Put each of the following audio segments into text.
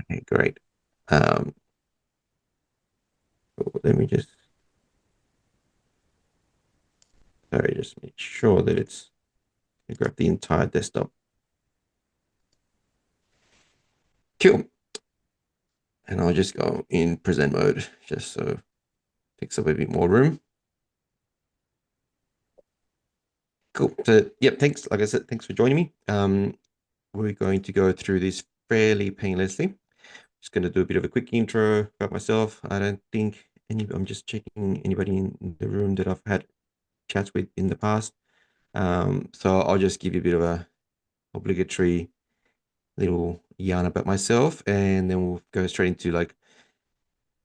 Okay, great. Um, Let me just, sorry, just make sure that it's, grab the entire desktop. Cool. And I'll just go in present mode just so it takes up a bit more room. Cool. So, yep, thanks. Like I said, thanks for joining me. We're going to go through this fairly painlessly. Just going to do a bit of a quick intro about myself. I don't think I'm just checking anybody in the room that I've had chats with in the past. So I'll just give you a bit of a obligatory little yarn about myself, and then we'll go straight into like,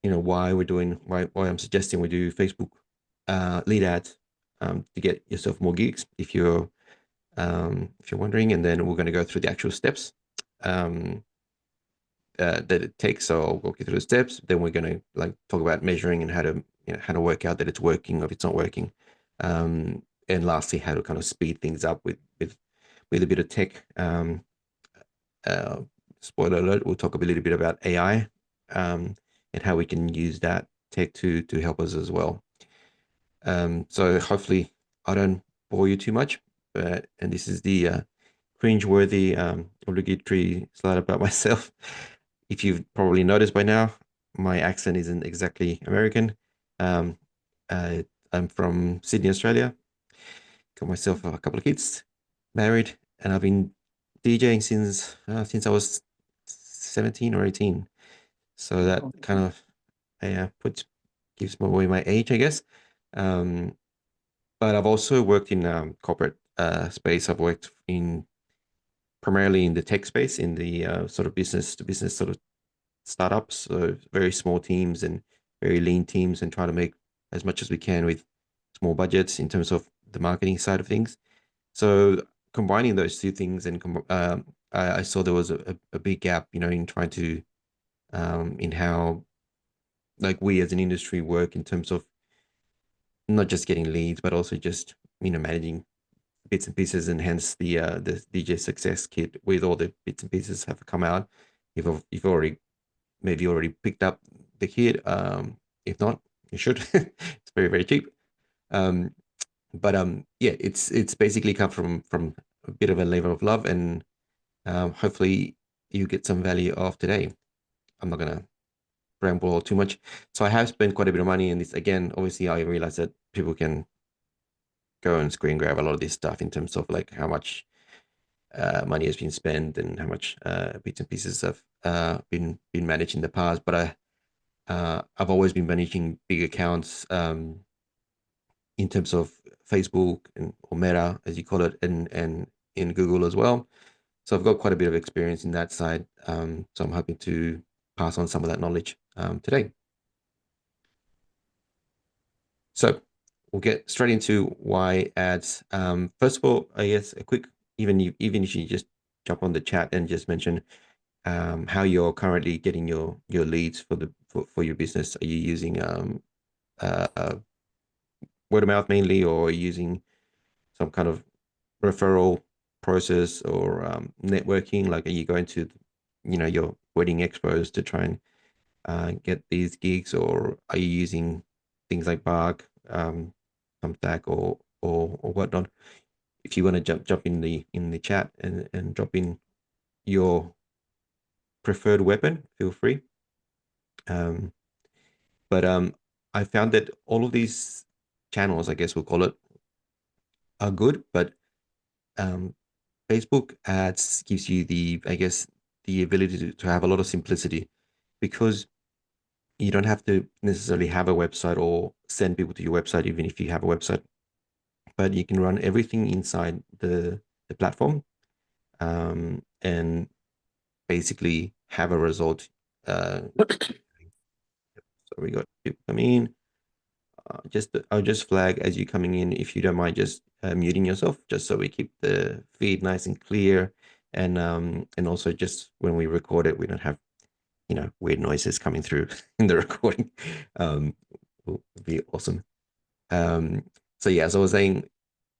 why we're doing, why I'm suggesting we do Facebook lead ads to get yourself more gigs if you're wondering, and then we're going to go through the actual steps um, that it takes. So I'll walk you through the steps. Then we're going to like talk about measuring and how to work out that it's working or if it's not working. And lastly, how to kind of speed things up with a bit of tech. Uh, Spoiler alert: we'll talk a little bit about AI and how we can use that tech to help us as well. So hopefully I don't bore you too much, but and this is the cringe-worthy obligatory slide about myself. If you've probably noticed by now, my accent isn't exactly American. Um, uh, I'm from Sydney, Australia. Got myself a couple of kids, married, and I've been DJing since I was 17 or 18. So that kind of puts gives away my age, I guess. Um, but I've also worked in corporate space. I've worked in primarily in the tech space, in the sort of business to business sort of startups, so very small teams and very lean teams, and try to make as much as we can with small budgets in terms of the marketing side of things. So combining those two things, and I saw there was a big gap, in trying to in how like we as an industry work in terms of not just getting leads, but also just managing bits and pieces, and hence the DJ Success Kit with all the bits and pieces have come out. You've already maybe already picked up the kit. If not, you should. It's very very cheap. Um, but yeah, it's basically come from a bit of a labor of love, and hopefully you get some value off today. I'm not gonna ramble too much. So I have spent quite a bit of money in this. Again, obviously, I realize that people can go and screen grab a lot of this stuff in terms of like how much money has been spent and how much bits and pieces have been managed in the past. But I've always been managing big accounts in terms of Facebook or Meta, as you call it, and in Google as well. So I've got quite a bit of experience in that side. So I'm hoping to pass on some of that knowledge today. So we'll get straight into why ads. First of all, I guess a quick, even if you just jump on the chat and just mention how you're currently getting your leads for your business. Are you using uh, word of mouth mainly, or are you using some kind of referral process or networking? Like, are you going to your wedding expos to try and get these gigs, or are you using things like Bark, Thumbtack, or whatnot? If you want to jump in the chat and drop in your preferred weapon, feel free. Um, but I found that all of these channels, I guess we'll call it, are good, but um, Facebook ads gives you I guess, the ability to have a lot of simplicity, because you don't have to necessarily have a website or send people to your website, even if you have a website, but you can run everything inside the platform, and basically have a result. So we got people coming in. I'll just flag as you coming in, if you don't mind just muting yourself, just so we keep the feed nice and clear, and also just when we record it, we don't have weird noises coming through in the recording. Um, will be awesome. Um, so yeah, as I was saying,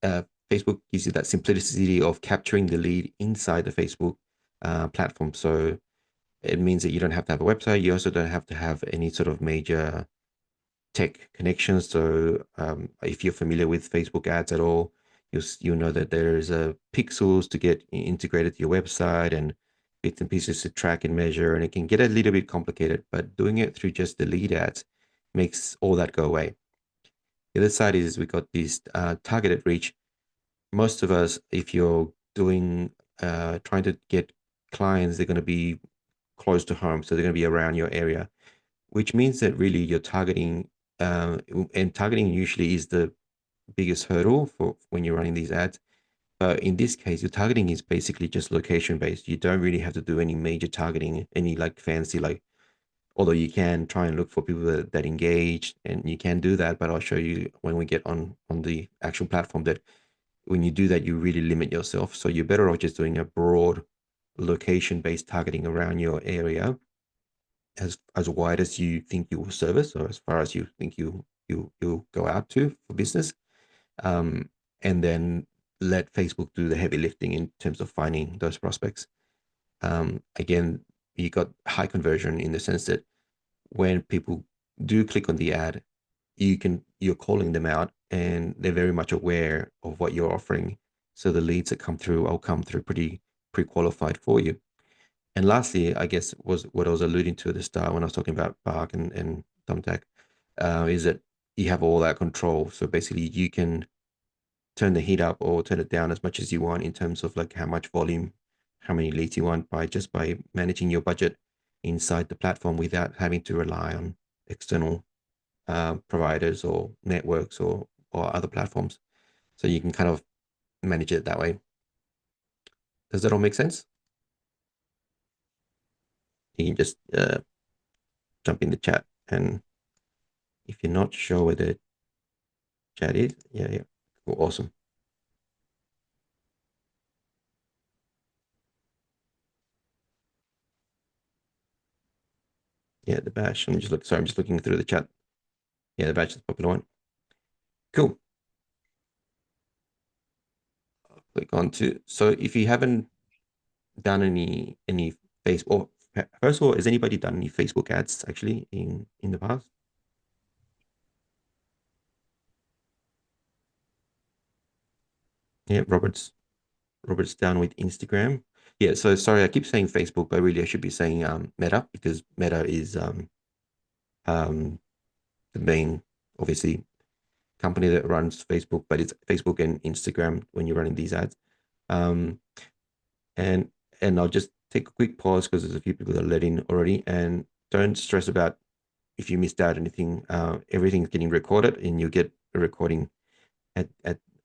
uh, Facebook gives you that simplicity of capturing the lead inside the Facebook platform. So It means that you don't have to have a website. You also don't have to have any sort of major tech connections. So if you're familiar with Facebook ads at all, you know that there's pixels to get integrated to your website and bits and pieces to track and measure, and it can get a little bit complicated. But doing it through just the lead ads makes all that go away. The other side is we got this targeted reach. Most of us, if you're doing trying to get clients, they're going to be close to home, so they're going to be around your area, which means that really you're targeting, uh, and targeting usually is the biggest hurdle for when you're running these ads. But in this case, your targeting is basically just location based. You don't really have to do any major targeting, any like fancy, like, although you can try and look for people that engage, and you can do that. But I'll show you when we get on the actual platform that when you do that, you really limit yourself. So you're better off just doing a broad location based targeting around your area, as wide as you think you will service, or as far as you think you'll go out to for business, um, and then let Facebook do the heavy lifting in terms of finding those prospects. Again, you got high conversion in the sense that when people do click on the ad, you're calling them out, and they're very much aware of what you're offering. So the leads that come through will come through pretty pre-qualified for you. And lastly, I guess was what I was alluding to at the start when I was talking about Bark and Thumbtack, is that you have all that control. So basically, you can turn the heat up or turn it down as much as you want in terms of like how much volume, how many leads you want by just by managing your budget inside the platform without having to rely on external providers or networks or other platforms. So you can kind of manage it that way. Does that all make sense? You can just jump in the chat, and if you're not sure where the chat is, yeah, yeah, cool, awesome. Yeah, the bash. I'm just looking through the chat. Yeah, the bash is the popular one. Cool. Click on to. So if you haven't done any Facebook, first of all, has anybody done any Facebook ads actually in the past? Yeah, Robert's down with Instagram. Yeah, so sorry, I keep saying Facebook, but really I should be saying Meta, because Meta is um the main, obviously, company that runs Facebook, but it's Facebook and Instagram when you're running these ads. Um, and I'll just take a quick pause because there's a few people that are let in already, and don't stress about if you missed out anything. Everything's getting recorded, and you get a recording at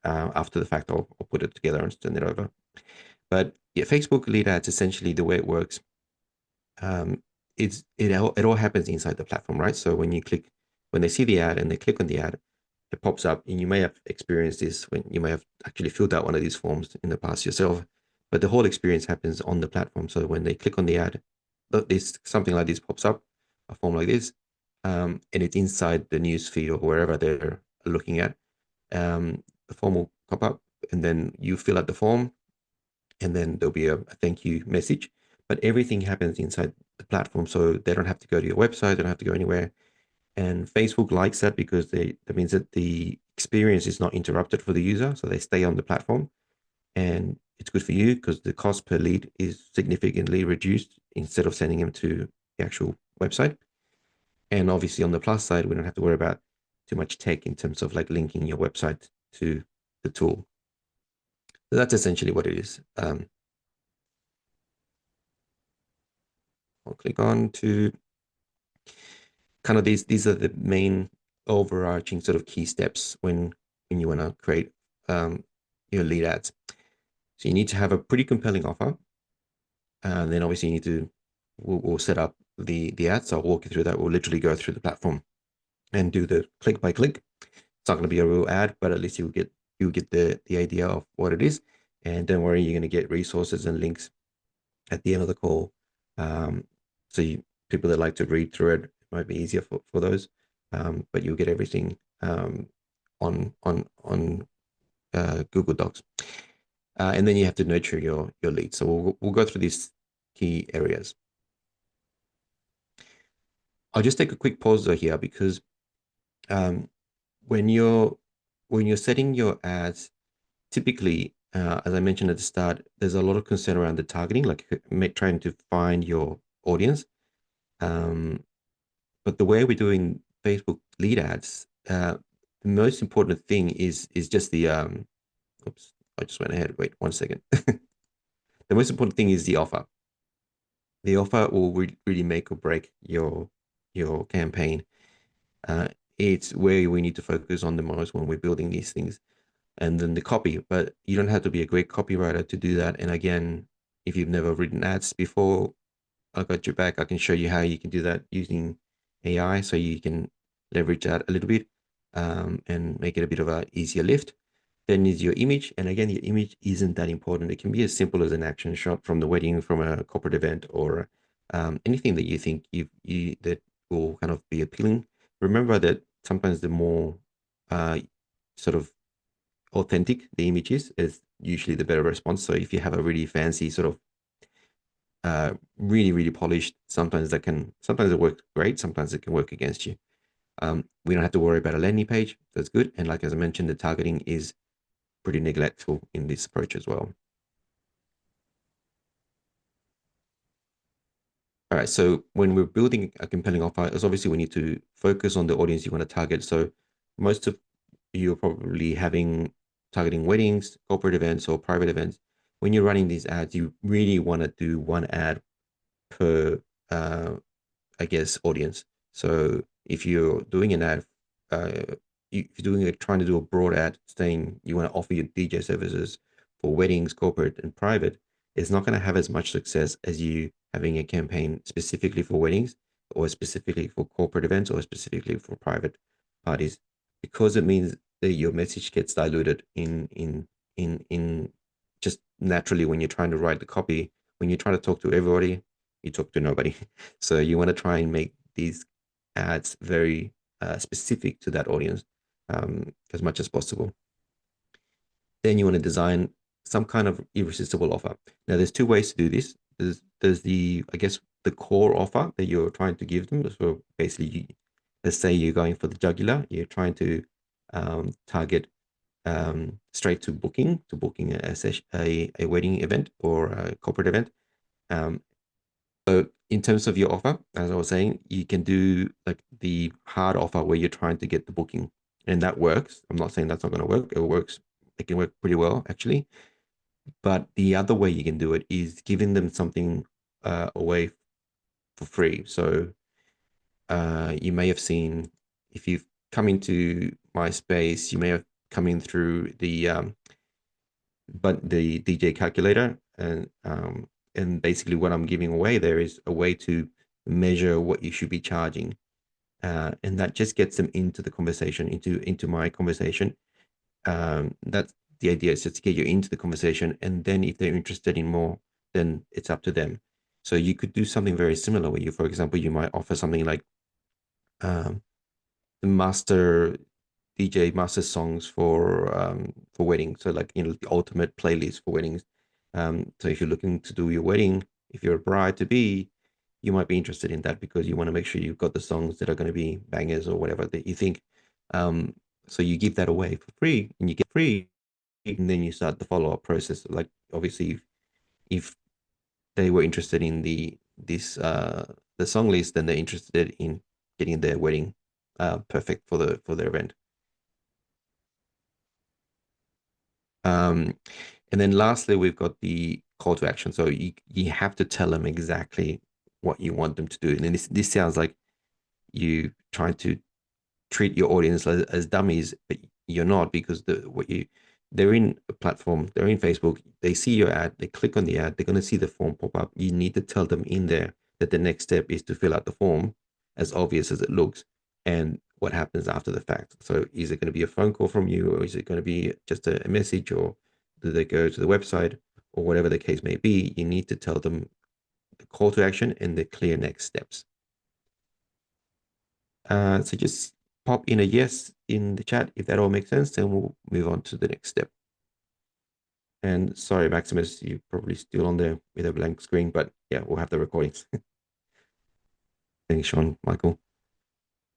after the fact. I'll put it together and send it over. But yeah, Facebook lead ads, essentially the way it works, um, it all happens inside the platform, right? So when they see the ad and they click on the ad, it pops up, and you may have experienced this when you may have actually filled out one of these forms in the past yourself. But the whole experience happens on the platform. So when they click on the ad, this something like this pops up, a form like this, and it's inside the news feed or wherever they're looking at. The form will pop up, and then you fill out the form, and then there'll be a thank you message. But everything happens inside the platform, so they don't have to go to your website, they don't have to go anywhere. And Facebook likes that because that means that the experience is not interrupted for the user, so they stay on the platform. And it's good for you because the cost per lead is significantly reduced instead of sending them to the actual website. And obviously, on the plus side, we don't have to worry about too much tech in terms of like linking your website to the tool. So that's essentially what it is. I'll click on to kind of these are the main overarching sort of key steps when you want to create your lead ads. So you need to have a pretty compelling offer, and then obviously you need to we'll set up the ads. So I'll walk you through that. We'll literally go through the platform and do the click by click. It's not going to be a real ad, but at least you get the idea of what it is. And don't worry, you're going to get resources and links at the end of the call. So people that like to read through it, it might be easier for those. But you'll get everything on Google Docs. And then you have to nurture your leads. So we'll go through these key areas. I'll just take a quick pause though here because um, when you're when you're setting your ads, typically, as I mentioned at the start, there's a lot of concern around the targeting, like trying to find your audience. Um, but the way we're doing Facebook lead ads, the most important thing is just the oops, I just went ahead. Wait 1 second. The most important thing is the offer. The offer will really make or break your campaign. Uh, it's where we need to focus on the most when we're building these things, and then the copy. But you don't have to be a great copywriter to do that. And again, if you've never written ads before, I got your back. I can show you how you can do that using AI, so you can leverage that a little bit and make it a bit of a easier lift. Then is your image, and again, your image isn't that important. It can be as simple as an action shot from the wedding, from a corporate event, or anything that you think you that will kind of be appealing. Remember that sometimes the more uh, sort of authentic the image is usually the better response. So if you have a really fancy sort of really polished, sometimes it works great, sometimes it can work against you. We don't have to worry about a landing page. That's good. And like as I mentioned, the targeting is pretty neglectful in this approach as well. All right. So when we're building a compelling offer, is obviously we need to focus on the audience you want to target. So most of you are probably having targeting weddings, corporate events, or private events. When you're running these ads, you really want to do one ad per uh, I guess, audience. So if you're doing an ad, if you're doing trying to do a broad ad saying you want to offer your DJ services for weddings, corporate, and private, it's not going to have as much success as you having a campaign specifically for weddings or specifically for corporate events or specifically for private parties, because it means that your message gets diluted in just naturally when you're trying to write the copy. When you're trying to talk to everybody, you talk to nobody. So you want to try and make these ads very specific to that audience as much as possible. Then you want to design some kind of irresistible offer. Now, there's two ways to do this. There's the, I guess, the core offer that you're trying to give them. So basically, let's say you're going for the jugular, you're trying to target straight to booking a wedding event or a corporate event. Um, so in terms of your offer, as I was saying, you can do like the hard offer where you're trying to get the booking, and that works. I'm not saying that's not going to work. It works. It can work pretty well actually. But the other way you can do it is giving them something away for free. So you may have seen, if you've come into my space, you may have come in through the DJ calculator, and basically what I'm giving away there is a way to measure what you should be charging, and that just gets them into the conversation, into my conversation. That's the idea, is just to get you into the conversation, and then if they're interested in more, then it's up to them. So you could do something very similar where you, for example, you might offer something like um, the master DJ master songs for weddings. So like the ultimate playlist for weddings. So if you're looking to do your wedding, if you're a bride to be, you might be interested in that because you want to make sure you've got the songs that are going to be bangers or whatever that you think. Um, so you give that away for free, and you get free, and then you start the follow up process. Like obviously, if they were interested in the song list, then they're interested in getting their wedding perfect for their event. Um, and then lastly, we've got the call to action. So you have to tell them exactly what you want them to do. And this sounds like you trying to treat your audience as dummies, but you're not, because they're in a platform, they're in Facebook, they see your ad, they click on the ad, they're going to see the form pop up. You need to tell them in there that the next step is to fill out the form, as obvious as it looks, and what happens after the fact. So is it going to be a phone call from you, or is it going to be just a message, or do they go to the website, or whatever the case may be? You need to tell them the call to action and the clear next steps. So just pop in a yes in the chat if that all makes sense, and we'll move on to the next step. And sorry, Maximus, you're probably still on there with a blank screen, but yeah, we'll have the recordings. Thanks, Sean, Michael.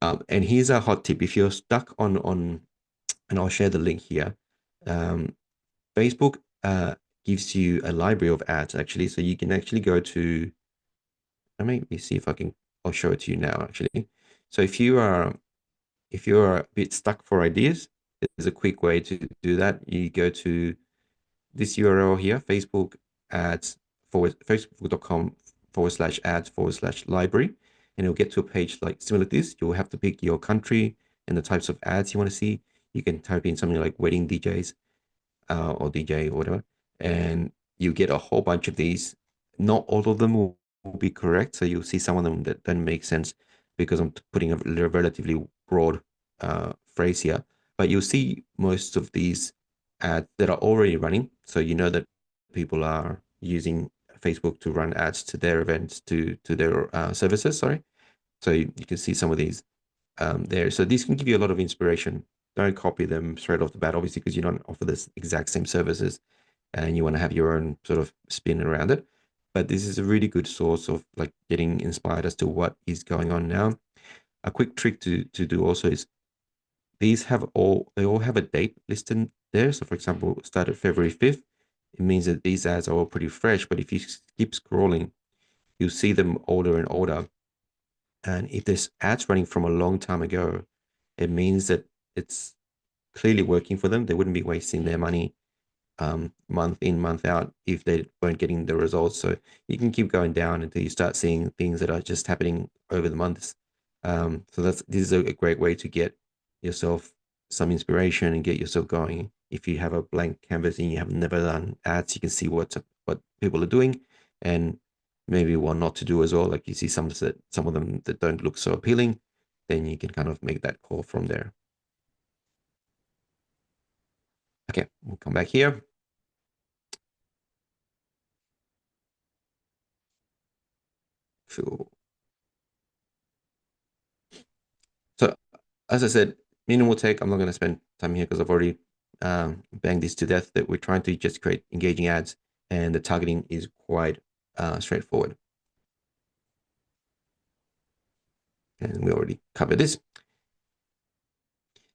And here's a hot tip: if you're stuck on, and I'll share the link here. Um, Facebook gives you a library of ads actually, so you can actually go to. Let me see if I can. I'll show it to you now actually. So if you're a bit stuck for ideas, there's a quick way to do that. You go to this URL here, Facebook ads forward facebook.com / ads / library, and it'll get to a page like similar to this. You'll have to pick your country and the types of ads you want to see. You can type in something like wedding DJs, or DJ or whatever, and you get a whole bunch of these. Not all of them will be correct, so you'll see some of them that don't make sense because I'm putting a relatively broad phrase here. But you'll see most of these ads that are already running, so you know that people are using Facebook to run ads to their events, to their services. Sorry, so you can see some of these there. So these can give you a lot of inspiration. Don't copy them straight off the bat, obviously, because you don't offer this exact same services and you want to have your own sort of spin around it. But this is a really good source of like getting inspired as to what is going on now. A quick trick to do also is they all have a date listed there. So for example, started February 5th. It means that these ads are all pretty fresh. But if you keep scrolling, you'll see them older and older. And if there's ads running from a long time ago, it means that it's clearly working for them. They wouldn't be wasting their money month in, month out if they weren't getting the results. So you can keep going down until you start seeing things that are just happening over the months. So this is a great way to get yourself some inspiration and get yourself going. If you have a blank canvas and you have never done ads, you can see what people are doing and maybe what not to do as well. Like you see some of them that don't look so appealing, then you can kind of make that call from there. Okay, we'll come back here. So So as I said, minimal tech. I'm not going to spend time here because I've already banged this to death that we're trying to just create engaging ads and the targeting is quite straightforward. And we already covered this.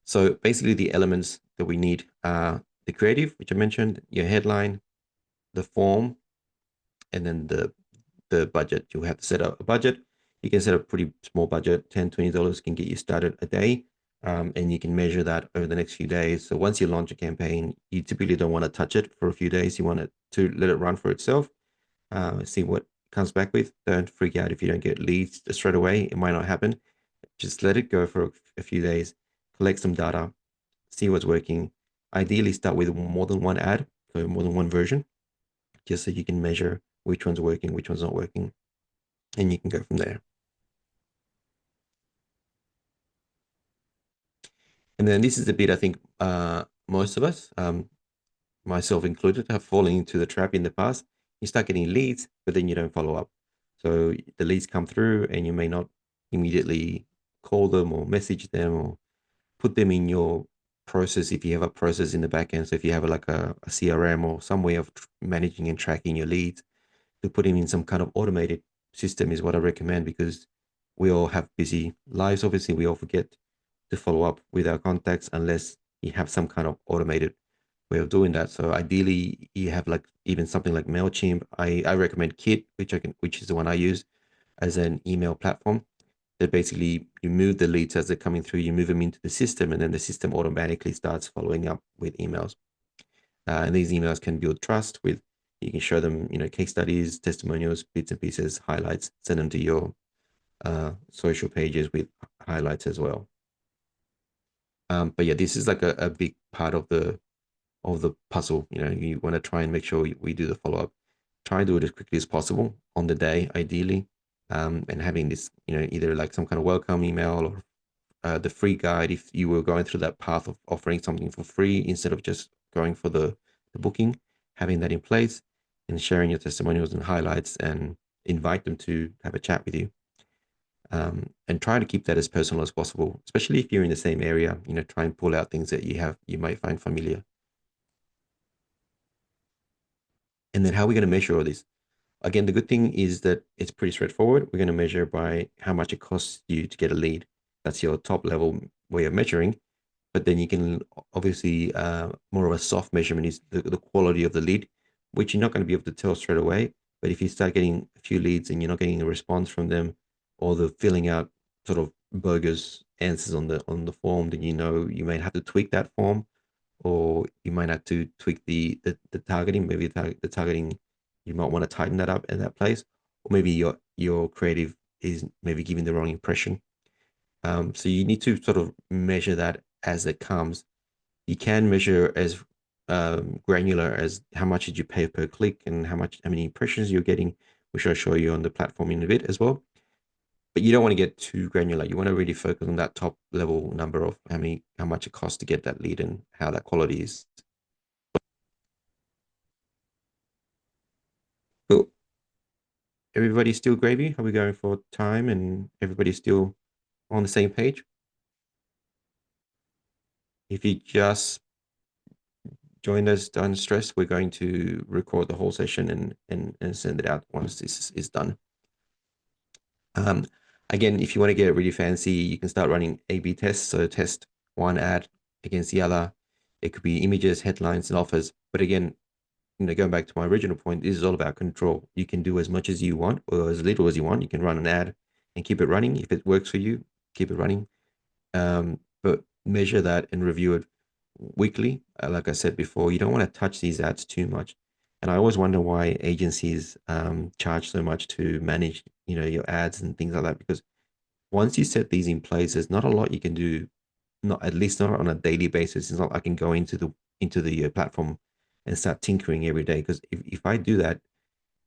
So basically the elements that we need are the creative, which I mentioned, your headline, the form, and then the budget. You have to set up a budget. You can set a pretty small budget, $10, $20 can get you started a day. And you can measure that over the next few days. So once you launch a campaign, you typically don't want to touch it for a few days. You want it to let it run for itself, see what it comes back with. Don't freak out if you don't get leads straight away. It might not happen. Just let it go for a few days, collect some data, see what's working. Ideally, start with more than one ad, so more than one version, just so you can measure which one's working, which one's not working, and you can go from there. And then this is the bit I think most of us, myself included, have fallen into the trap in the past. You start getting leads, but then you don't follow up. So the leads come through, and you may not immediately call them or message them or put them in your process if you have a process in the back end. So if you have like a CRM or some way of managing and tracking your leads, to put them in some kind of automated system is what I recommend because we all have busy lives. Obviously, we all forget to follow up with our contacts unless you have some kind of automated way of doing that. So ideally, you have like even something like Mailchimp. I recommend Kit, which is the one I use as an email platform. That basically you move the leads as they're coming through, you move them into the system, and then the system automatically starts following up with emails. And these emails can build trust with, you can show them, case studies, testimonials, bits and pieces, highlights, send them to your social pages with highlights as well. But yeah, this is like a big part of the puzzle. You want to try and make sure we do the follow up. Try and do it as quickly as possible on the day, ideally, and having this, either like some kind of welcome email or the free guide if you were going through that path of offering something for free instead of just going for the booking, having that in place and sharing your testimonials and highlights and invite them to have a chat with you. And try to keep that as personal as possible, especially if you're in the same area. Try and pull out things that you might find familiar. And then how are we going to measure all this? Again, the good thing is that it's pretty straightforward. We're going to measure by how much it costs you to get a lead. That's your top level way of measuring. But then you can obviously, more of a soft measurement is the quality of the lead, which you're not going to be able to tell straight away. But if you start getting a few leads and you're not getting a response from them, or they're filling out sort of bogus answers on the form, then you know you might have to tweak that form, or you might have to tweak the targeting. Maybe the targeting, you might want to tighten that up in that place, or maybe your creative is maybe giving the wrong impression. So you need to sort of measure that as it comes. You can measure as granular as how much did you pay per click and how many impressions you're getting, which I'll show you on the platform in a bit as well. But you don't want to get too granular. You want to really focus on that top level number of how much it costs to get that lead and how that quality is. But everybody's still gravy? Are we going for time and everybody's still on the same page? If you just join us on stress, we're going to record the whole session and send it out once this is done. Um, Again, if you want to get really fancy, you can start running A/B tests. So test one ad against the other. It could be images, headlines, and offers. But again, going back to my original point, this is all about control. You can do as much as you want or as little as you want. You can run an ad and keep it running. If it works for you, keep it running. But measure that and review it weekly. Like I said before, you don't want to touch these ads too much. And I always wonder why agencies charge so much to manage, your ads and things like that. Because once you set these in place, there's not a lot you can do. Not at least not on a daily basis. It's not like I can go into the platform and start tinkering every day. Because if I do that,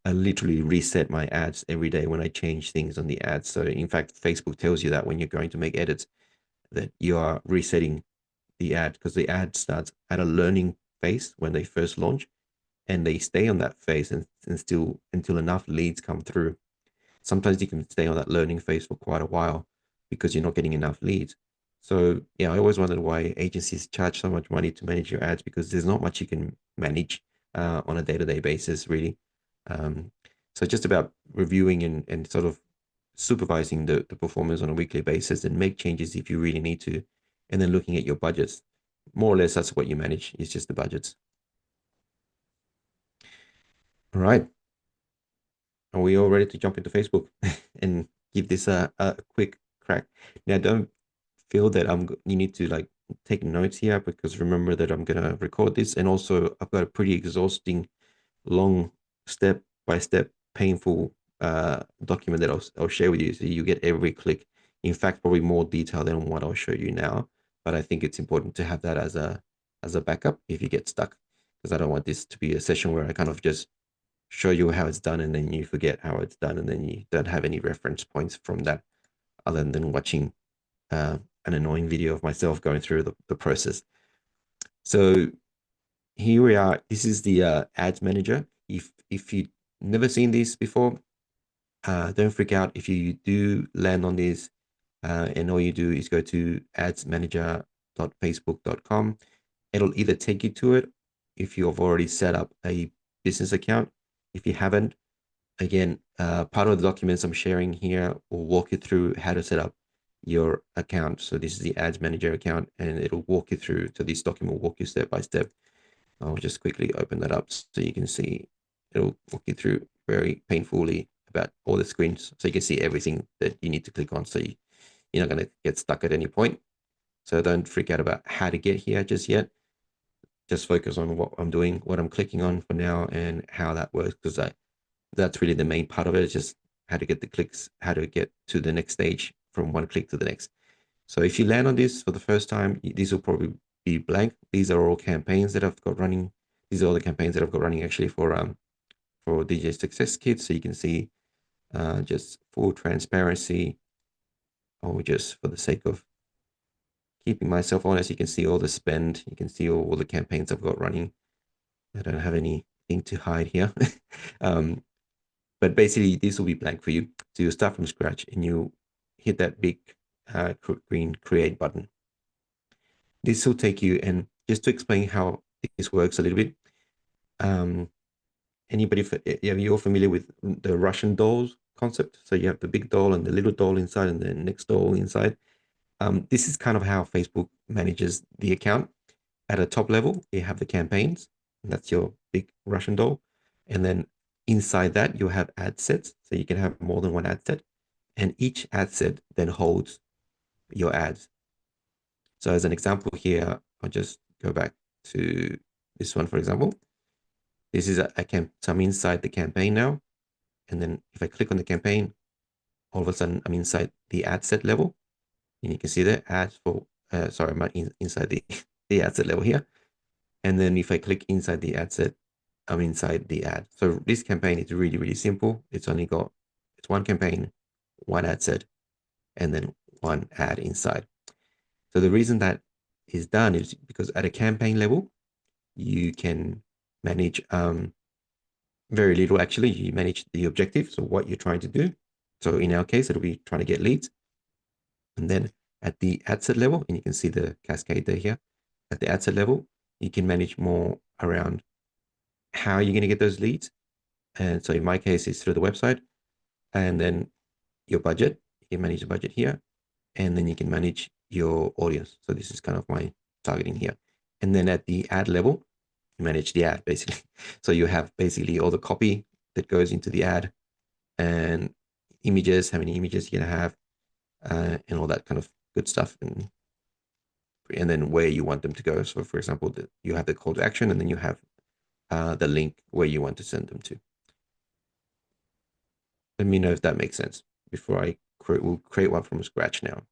I literally reset my ads every day when I change things on the ads. So in fact, Facebook tells you that when you're going to make edits, that you are resetting the ad because the ad starts at a learning phase when they first launch, and they stay on that phase and still until enough leads come through. Sometimes you can stay on that learning phase for quite a while because you're not getting enough leads. So yeah, I always wondered why agencies charge so much money to manage your ads because there's not much you can manage on a day-to-day basis, really. Um, so just about reviewing and sort of supervising the performance on a weekly basis and make changes if you really need to, and then looking at your budgets. More or less, that's what you manage. It's just the budgets. All right. Are we all ready to jump into Facebook and give this a quick crack? Now, don't feel that you need to like take notes here because remember that I'm gonna record this, and also I've got a pretty exhausting, long, step by step, painful document that I'll share with you, so you get every click. In fact, probably more detail than what I'll show you now. But I think it's important to have that as a backup if you get stuck, because I don't want this to be a session where I kind of just show you how it's done and then you forget how it's done and then you don't have any reference points from that other than watching an annoying video of myself going through the process. So here we are. This is the ads manager. If you've never seen this before, don't freak out if you do land on this and all you do is go to adsmanager.facebook.com. It'll either take you to it if you've already set up a business account. If you haven't, again, part of the documents I'm sharing here will walk you through how to set up your account. So this is the Ads Manager account, and it'll walk you through. So this document will walk you step by step. I'll just quickly open that up so you can see. It'll walk you through very painfully about all the screens, so you can see everything that you need to click on. So you're not going to get stuck at any point. So don't freak out about how to get here just yet. Just focus on what I'm doing, what I'm clicking on for now, and how that works, because that's really the main part of it. It's just how to get the clicks, how to get to the next stage from one click to the next. So if you land on this for the first time, these will probably be blank. These are all campaigns that I've got running. These are all the campaigns that I've got running actually for DJ Success Kit. So you can see just full transparency, or just for the sake of keeping myself honest, you can see all the spend. You can see all the campaigns I've got running. I don't have anything to hide here. um, But basically, this will be blank for you. So you start from scratch and you hit that big green create button. This will take you, and just to explain how this works a little bit, um, anybody, you're familiar with the Russian dolls concept? So you have the big doll and the little doll inside and the next doll inside. This is kind of how Facebook manages the account. At a top level, you have the campaigns, and that's your big Russian doll. And then inside that, you have ad sets. So you can have more than one ad set. And each ad set then holds your ads. So as an example here, I'll just go back to this one, for example. This is so I'm inside the campaign now. And then if I click on the campaign, all of a sudden I'm inside the ad set level. And you can see the ads for, sorry, I'm not inside the ad set level here. And then if I click inside the ad set, I'm inside the ad. So this campaign is really, really simple. It's one campaign, one ad set, and then one ad inside. So the reason that is done is because at a campaign level, you can manage very little actually. You manage the objective, so what you're trying to do. So in our case, it'll be trying to get leads. And then at the ad set level, and you can see the cascade there here, at the ad set level, you can manage more around how you're going to get those leads. And so in my case, it's through the website, and then your budget. You can manage the budget here, and then you can manage your audience. So this is kind of my targeting here. And then at the ad level, you manage the ad basically. So you have basically all the copy that goes into the ad and images, how many images you're going to have, and all that kind of good stuff. And then where you want them to go. So for example, you have the call to action, and then you have the link where you want to send them to. Let me know if that makes sense before we'll create one from scratch now.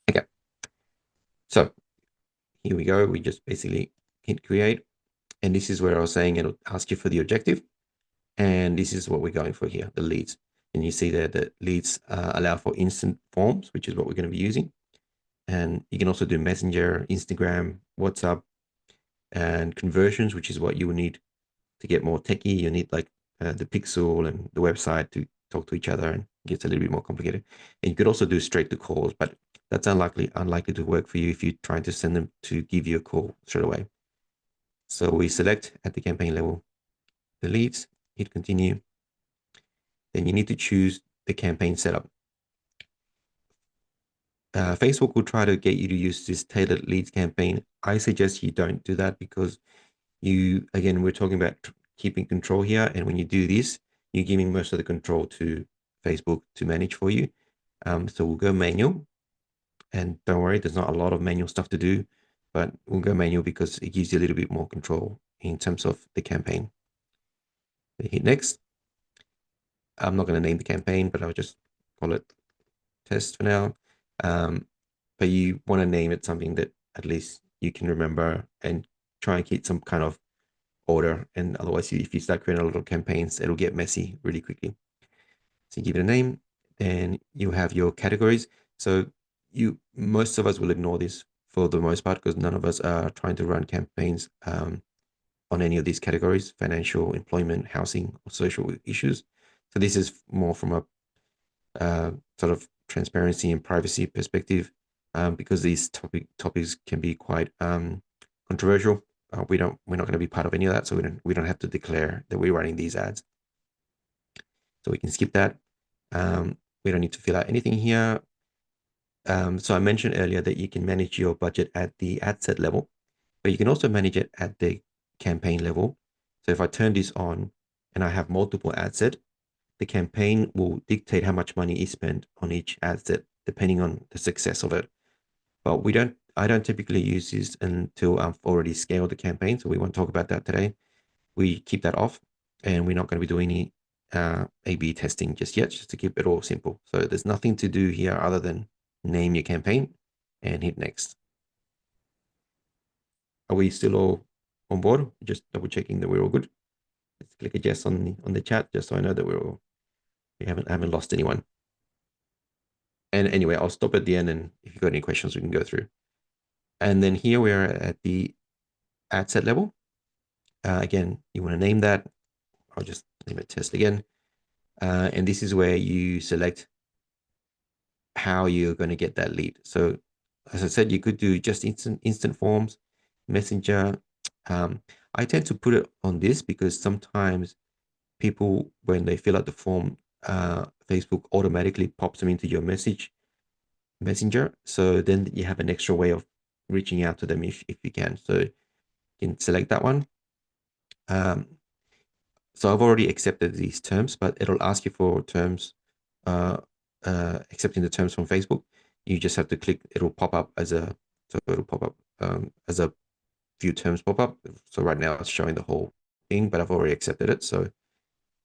Okay, so here we go. We just basically hit create, and this is where I was saying it'll ask you for the objective, and this is what we're going for here, the leads. And you see that the leads allow for instant forms, which is what we're going to be using. And you can also do Messenger, Instagram, WhatsApp, and conversions, which is what you will need to get more techie. You need like the pixel and the website to talk to each other, and it gets a little bit more complicated. And you could also do straight to calls, but that's unlikely to work for you if you're trying to send them to give you a call straight away. So we select at the campaign level the leads, hit continue. Then you need to choose the campaign setup. Facebook will try to get you to use this tailored leads campaign. I suggest you don't do that because again, we're talking about keeping control here. And when you do this, you're giving most of the control to Facebook to manage for you. So we'll go manual, and don't worry, there's not a lot of manual stuff to do, but we'll go manual because it gives you a little bit more control in terms of the campaign. Hit next. I'm not going to name the campaign, but I'll just call it test for now. But you want to name it something that at least you can remember and try and keep some kind of order. And otherwise, if you start creating a lot of campaigns, it'll get messy really quickly. So you give it a name, then you have your categories. So most of us will ignore this for the most part because none of us are trying to run campaigns on any of these categories: financial, employment, housing, or social issues. So this is more from a sort of transparency and privacy perspective, because these topics can be quite controversial. We're not going to be part of any of that, so we don't have to declare that we're running these ads. So we can skip that. We don't need to fill out anything here. So I mentioned earlier that you can manage your budget at the ad set level, but you can also manage it at the campaign level. So if I turn this on and I have multiple ad set, the campaign will dictate how much money is spent on each ad set depending on the success of it. But I don't typically use this until I've already scaled the campaign. So we won't talk about that today. We keep that off, and we're not going to be doing any A/B testing just yet, just to keep it all simple. So there's nothing to do here other than name your campaign and hit next. Are we still all on board? Just double checking that we're all good. Let's click a yes on the chat just so I know that we haven't lost anyone. And anyway, I'll stop at the end, and if you've got any questions, we can go through. And then here we are at the ad set level. Again, you want to name that. I'll just name it test again. And this is where you select how you're going to get that lead. So as I said, you could do just instant forms, messenger. Um, I tend to put it on this because sometimes people, when they fill out the form, Facebook automatically pops them into your messenger. So then you have an extra way of reaching out to them if you can. So you can select that one. Um, so I've already accepted these terms, but it'll ask you for terms, uh, accepting the terms from Facebook. You just have to click, it'll pop up as a, so it'll pop up as a few terms pop up. So right now it's showing the whole thing, but I've already accepted it. So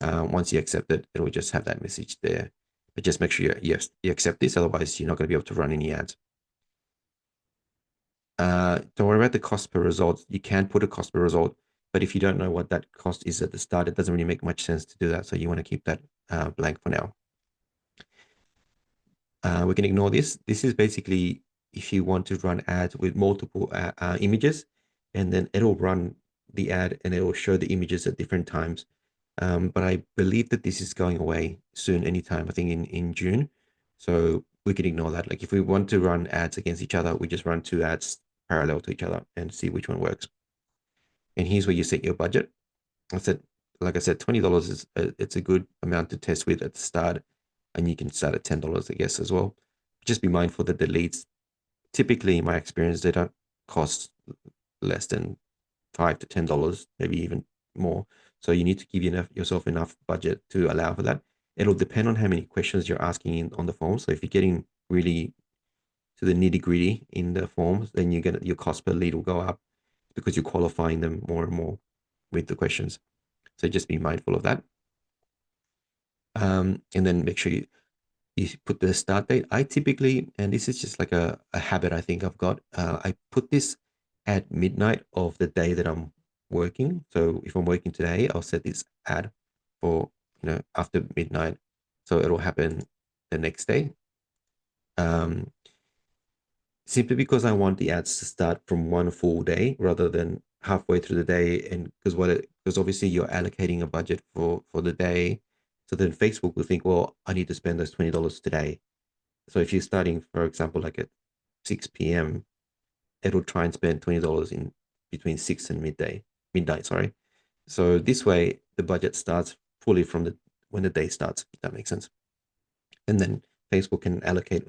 once you accept it, it'll just have that message there. But just make sure you accept this, otherwise you're not going to be able to run any ads. Don't worry about the cost per result. You can put a cost per result, but if you don't know what that cost is at the start, it doesn't really make much sense to do that. So you want to keep that blank for now. We can ignore this. This is basically if you want to run ads with multiple images, and then it'll run the ad and it will show the images at different times. But I believe that this is going away soon, anytime, I think in June. So we can ignore that. Like if we want to run ads against each other, we just run two ads parallel to each other and see which one works. And here's where you set your budget. I said, like I said, $20 is it's a good amount to test with at the start, and you can start at $10, I guess, as well. Just be mindful that the leads, typically, in my experience, they don't cost less than $5 to $10, maybe even more. So you need to give yourself enough budget to allow for that. It'll depend on how many questions you're asking on the form. So if you're getting really to the nitty gritty in the forms, then your cost per lead will go up because you're qualifying them more and more with the questions. So just be mindful of that. And then make sure you put the start date. I typically, and this is just like a habit I think I've got, I put this at midnight of the day that I'm working. So if I'm working today, I'll set this ad for, after midnight. So it'll happen the next day. Um, Simply because I want the ads to start from one full day rather than halfway through the day. And because obviously you're allocating a budget for the day. So then Facebook will think, well, I need to spend those $20 today. So if you're starting, for example, like at 6 p.m., it'll try and spend $20 in between 6 and midnight, sorry. So this way the budget starts fully from the when the day starts, if that makes sense. And then Facebook can allocate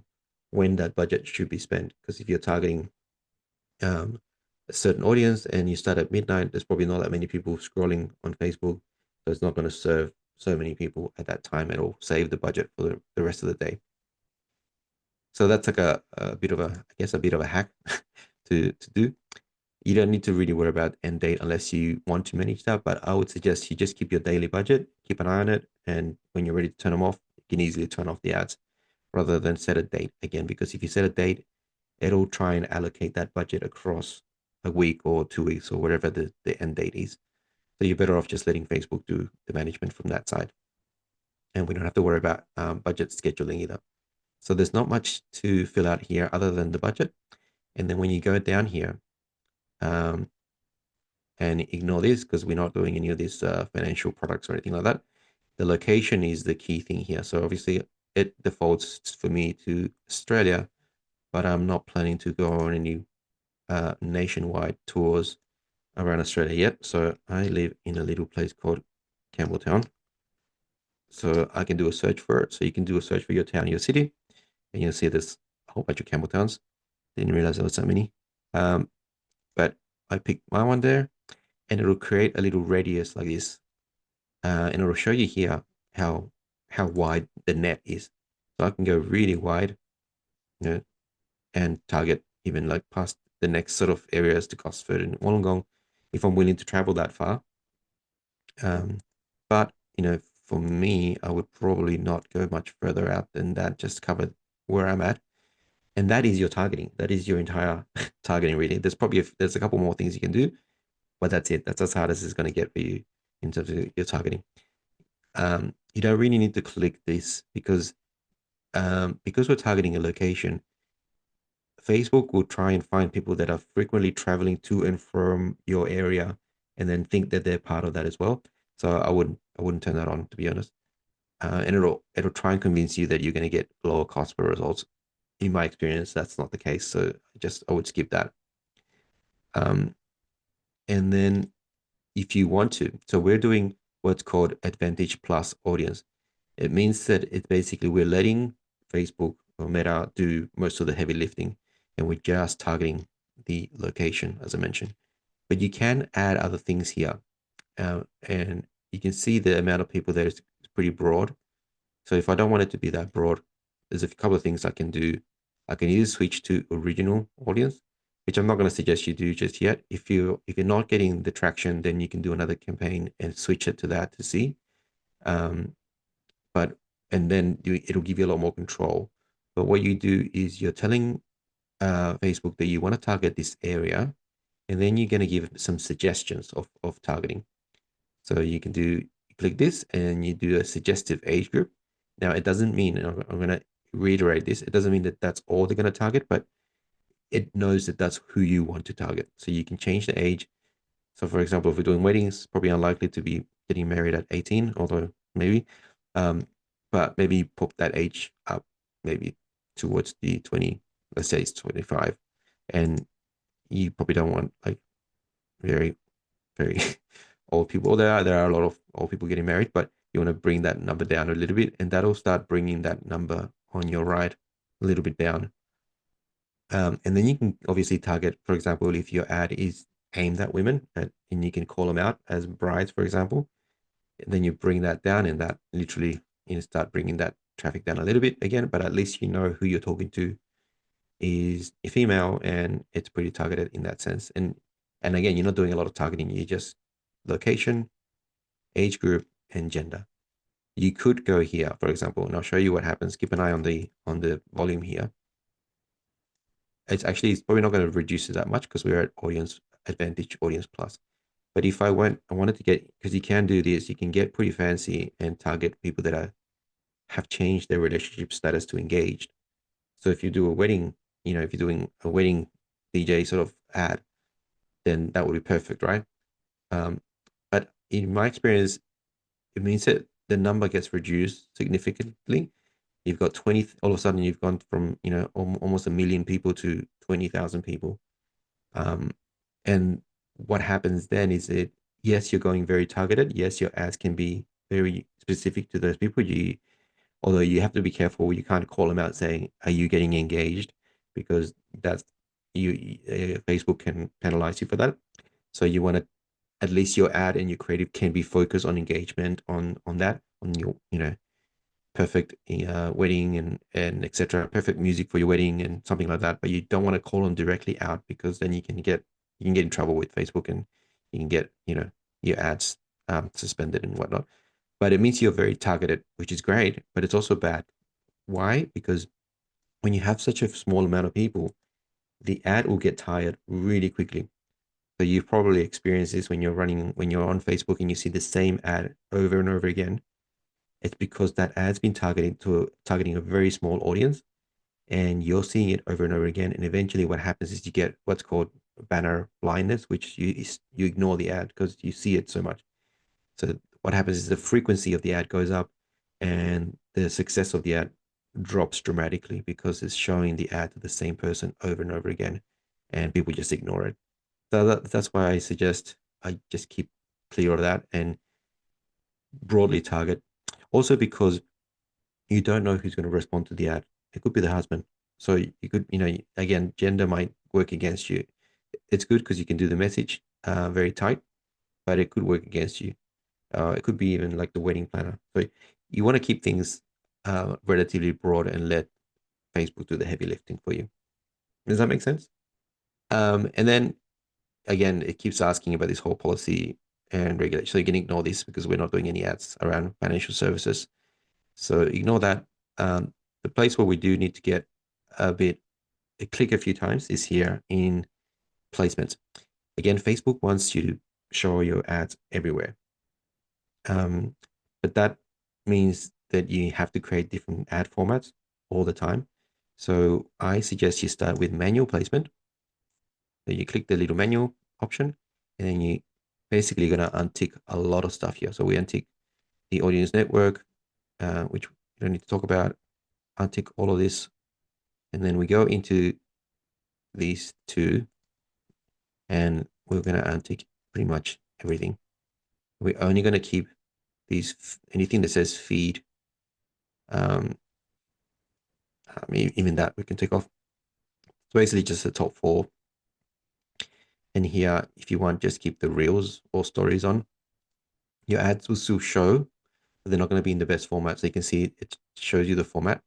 when that budget should be spent. Because if you're targeting um, a certain audience and you start at midnight, there's probably not that many people scrolling on Facebook. So it's not going to serve so many people at that time. It'll save the budget for the rest of the day. So that's like a bit of I guess, a bit of a hack to do. You don't need to really worry about end date unless you want to manage that. But I would suggest you just keep your daily budget, keep an eye on it. And when you're ready to turn them off, you can easily turn off the ads rather than set a date again. Because if you set a date, it'll try and allocate that budget across a week or 2 weeks or whatever the end date is. So you're better off just letting Facebook do the management from that side. And we don't have to worry about budget scheduling either. So there's not much to fill out here other than the budget. And then when you go down here um, and ignore this because we're not doing any of these financial products or anything like that, the location is the key thing here. So obviously it defaults for me to Australia, but I'm not planning to go on any nationwide tours around Australia yet. So I live in a little place called Campbelltown. So I can do a search for it. So you can do a search for your town, your city, and you'll see there's a whole bunch of Campbelltowns. Didn't realize there was so many. Um, but I picked my one there, and it'll create a little radius like this, and it'll show you here how wide the net is. So I can go really wide, you know, and target even like past the next sort of areas to Gosford and Wollongong if I'm willing to travel that far. Um, but for me, I would probably not go much further out than that, just cover where I'm at. And that is your targeting. That is your entire targeting, really. There's a couple more things you can do, but that's it. That's as hard as it's going to get for you in terms of your targeting. You don't really need to click this because we're targeting a location. Facebook will try and find people that are frequently traveling to and from your area, and then think that they're part of that as well. So I wouldn't turn that on, to be honest. And it'll try and convince you that you're going to get lower cost per results. in my experience, that's not the case. So I would skip that. Um, and then if you want to, so we're doing what's called Advantage Plus audience. It means that it's basically we're letting Facebook or Meta do most of the heavy lifting, and we're just targeting the location, as I mentioned. But you can add other things here, and you can see the amount of people there is pretty broad. So if I don't want it to be that broad, there's a couple of things I can do. I can either switch to original audience, which I'm not going to suggest you do just yet. If you're not getting the traction, then you can do another campaign and switch it to that to see. Um, but and then it'll give you a lot more control. But what you do is you're telling Facebook that you want to target this area, and then you're going to give some suggestions of targeting. So you can do click this and you do a suggestive age group. Now it doesn't mean, and I'm going to reiterate this, it doesn't mean that that's all they're going to target, but it knows that that's who you want to target. So you can change the age. So for example, if we're doing weddings, probably unlikely to be getting married at 18, although maybe, um, but maybe pop that age up maybe towards the 20, let's say it's 25. And you probably don't want like very very old people. There are a lot of old people getting married, but you want to bring that number down a little bit, and that'll start bringing that number on your right a little bit down. And then you can obviously target, for example, if your ad is aimed at women, and you can call them out as brides, for example, and then you bring that down, and that literally start bringing that traffic down a little bit again. But at least you know who you're talking to is a female, and it's pretty targeted in that sense. And again, you're not doing a lot of targeting. You just location, age group, and gender. You could go here, for example, and I'll show you what happens. Keep an eye on the volume here. It's probably not going to reduce it that much because we're at audience advantage, audience plus. But if I wanted to get, because you can do this, you can get pretty fancy and target people that have changed their relationship status to engaged. So if you do a wedding, if you're doing a wedding DJ sort of ad, then that would be perfect, right? Um, but in my experience, it means that the number gets reduced significantly. You've got 20, all of a sudden you've gone from, almost a million people to 20,000 people. Um, and what happens then is that, yes, you're going very targeted. Yes, your ads can be very specific to those people. Although you have to be careful, you can't call them out saying, "Are you getting engaged?" Because that's Facebook can penalize you for that. So you want to, at least your ad and your creative can be focused on engagement on that, on your perfect wedding and etc. Perfect music for your wedding and something like that. But you don't want to call them directly out, because then you can get in trouble with Facebook, and you can get your ads suspended and whatnot. But it means you're very targeted, which is great, but it's also bad. Why? Because when you have such a small amount of people, the ad will get tired really quickly. So you've probably experienced this when you're on Facebook and you see the same ad over and over again. It's because that ad's been targeting a very small audience, and you're seeing it over and over again. And eventually what happens is you get what's called banner blindness, which you ignore the ad because you see it so much. So what happens is the frequency of the ad goes up, and the success of the ad drops dramatically because it's showing the ad to the same person over and over again, and people just ignore it. So that's why I suggest I just keep clear of that and broadly target. Also, because you don't know who's going to respond to the ad. It could be the husband. So you could, again, gender might work against you. It's good because you can do the message very tight, but it could work against you. It could be even like the wedding planner. So you want to keep things relatively broad and let Facebook do the heavy lifting for you. Does that make sense? And then again, it keeps asking about this whole policy and regulation. So you can ignore this because we're not doing any ads around financial services. So ignore that. The place where we do need to get a click a few times is here in placements. Again, Facebook wants you to show your ads everywhere. But that means that you have to create different ad formats all the time. So I suggest you start with manual placement. So you click the little manual option, and then you basically going to untick a lot of stuff here. So we untick the audience network, which we don't need to talk about. Untick all of this. And then we go into these two, and we're going to untick pretty much everything. We're only going to keep these, anything that says feed. Um, even that we can take off. So basically just the top four. And here, if you want, just keep the reels or stories on. Your ads will still show, but they're not going to be in the best format. So you can see it shows you the format.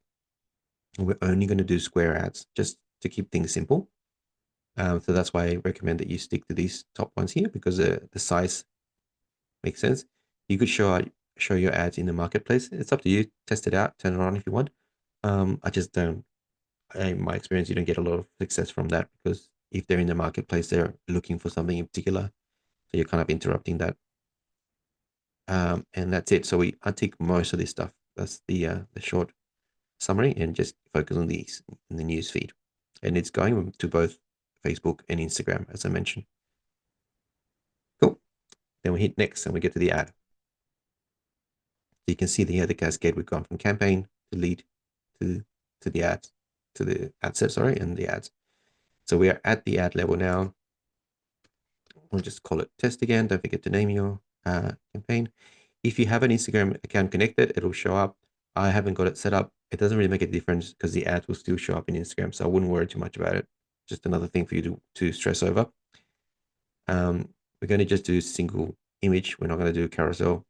And we're only going to do square ads just to keep things simple. So that's why I recommend that you stick to these top ones here, because the size makes sense. You could show your ads in the marketplace. It's up to you. Test it out. Turn it on if you want. I just don't. In my experience, you don't get a lot of success from that, because if they're in the marketplace, they're looking for something in particular. So you're kind of interrupting that. And that's it. So we untick most of this stuff. That's the short summary, and just focus on these in the news feed. And it's going to both Facebook and Instagram, as I mentioned. Cool. Then we hit next and we get to the ad. So you can see here the cascade. We've gone from campaign to lead to the ads, to the ad set, sorry, and the ads. So we are at the ad level now. We'll just call it test again. Don't forget to name your campaign. If you have an Instagram account connected, it'll show up. I haven't got it set up. It doesn't really make a difference because the ads will still show up in Instagram. So I wouldn't worry too much about it. Just another thing for you to stress over. We're going to just do single image. We're not going to do a carousel.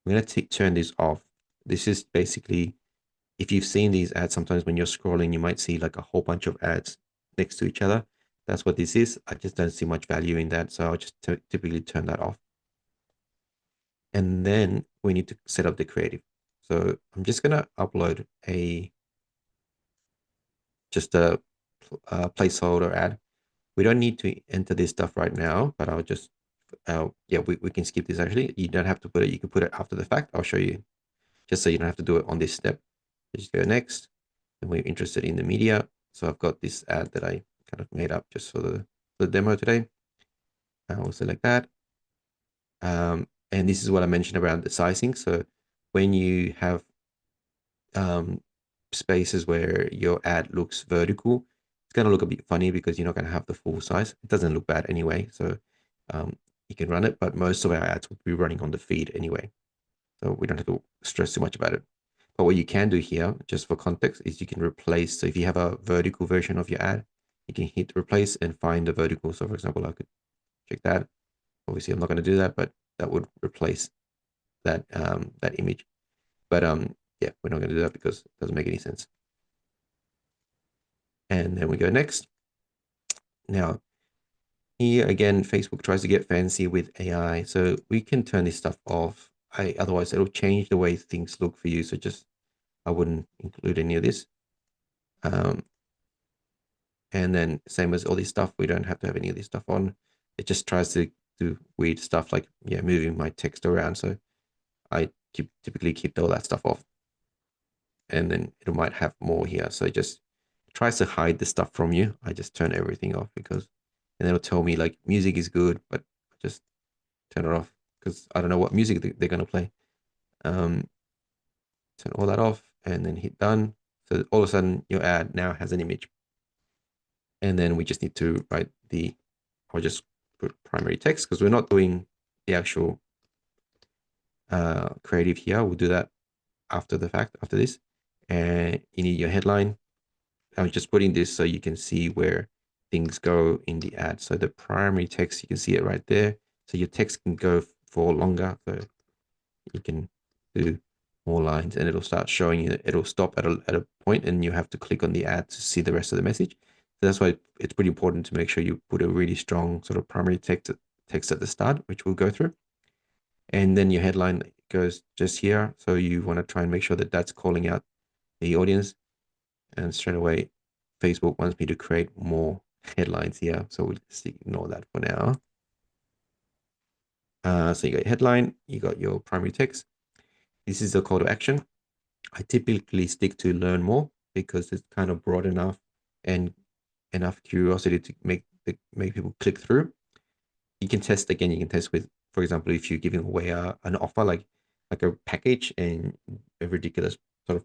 I'm going to turn this off. This is basically, if you've seen these ads, sometimes when you're scrolling, you might see like a whole bunch of ads next to each other. That's what this is. I just don't see much value in that. So I'll just typically turn that off. And then we need to set up the creative. So I'm just going to upload just a placeholder ad. We don't need to enter this stuff right now, but I'll just, yeah, we can skip this actually. You don't have to put it. You can put it after the fact. I'll show you, just so you don't have to do it on this step. Just go next. And we're interested in the media. So I've got this ad that I kind of made up just for the demo today. I will select that. And this is what I mentioned around the sizing. So when you have spaces where your ad looks vertical, it's going to look a bit funny because you're not going to have the full size. It doesn't look bad anyway. So you can run it, but most of our ads will be running on the feed anyway. So we don't have to stress too much about it. But what you can do here, just for context, is you can replace. So if you have a vertical version of your ad, you can hit replace and find the vertical. So for example, I could check that. Obviously, I'm not going to do that, but that would replace that that image. But yeah, we're not going to do that because it doesn't make any sense. And then we go next. Now, here again, Facebook tries to get fancy with AI. So we can turn this stuff off. Otherwise, it'll change the way things look for you. So just, I wouldn't include any of this. And then same as all this stuff, we don't have to have any of this stuff on. It just tries to do weird stuff like, yeah, moving my text around. So I typically keep all that stuff off. And then it might have more here. So it just tries to hide the stuff from you. I just turn everything off because, and it'll tell me like music is good, but I just turn it off because I don't know what music they're going to play. Turn all that off and then hit done. So all of a sudden your ad now has an image. And then we just need to write I'll just put primary text because we're not doing the actual creative here. We'll do that after the fact, after this. And you need your headline. I'm just putting this so you can see where things go in the ad. So the primary text, you can see it right there. So your text can go for longer. So you can do more lines and it'll start showing you, it'll stop at a point and you have to click on the ad to see the rest of the message. So that's why it's pretty important to make sure you put a really strong sort of primary text at the start, which we'll go through. And then your headline goes just here. So you want to try and make sure that that's calling out the audience. And straight away, Facebook wants me to create more headlines here. So we'll just ignore that for now. So you got your headline, you got your primary text. This is the call to action. I typically stick to learn more because it's kind of broad enough and enough curiosity to make people click through. You can test again. You can test with, for example, if you're giving away an offer like a package and a ridiculous sort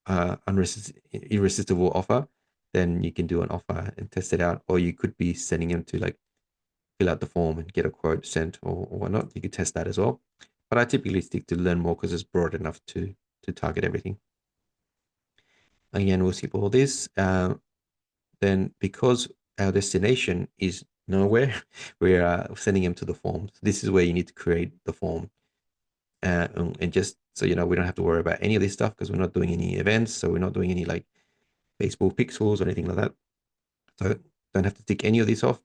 of irresistible offer, then you can do an offer and test it out. Or you could be sending them to like fill out the form and get a quote sent or whatnot. You could test that as well. But I typically stick to learn more because it's broad enough to target everything. Again, we'll skip all this. Then because our destination is nowhere, we're sending them to the form. So this is where you need to create the form. And just so you know, we don't have to worry about any of this stuff because we're not doing any events. So we're not doing any like baseball pixels or anything like that. So don't have to tick any of this off.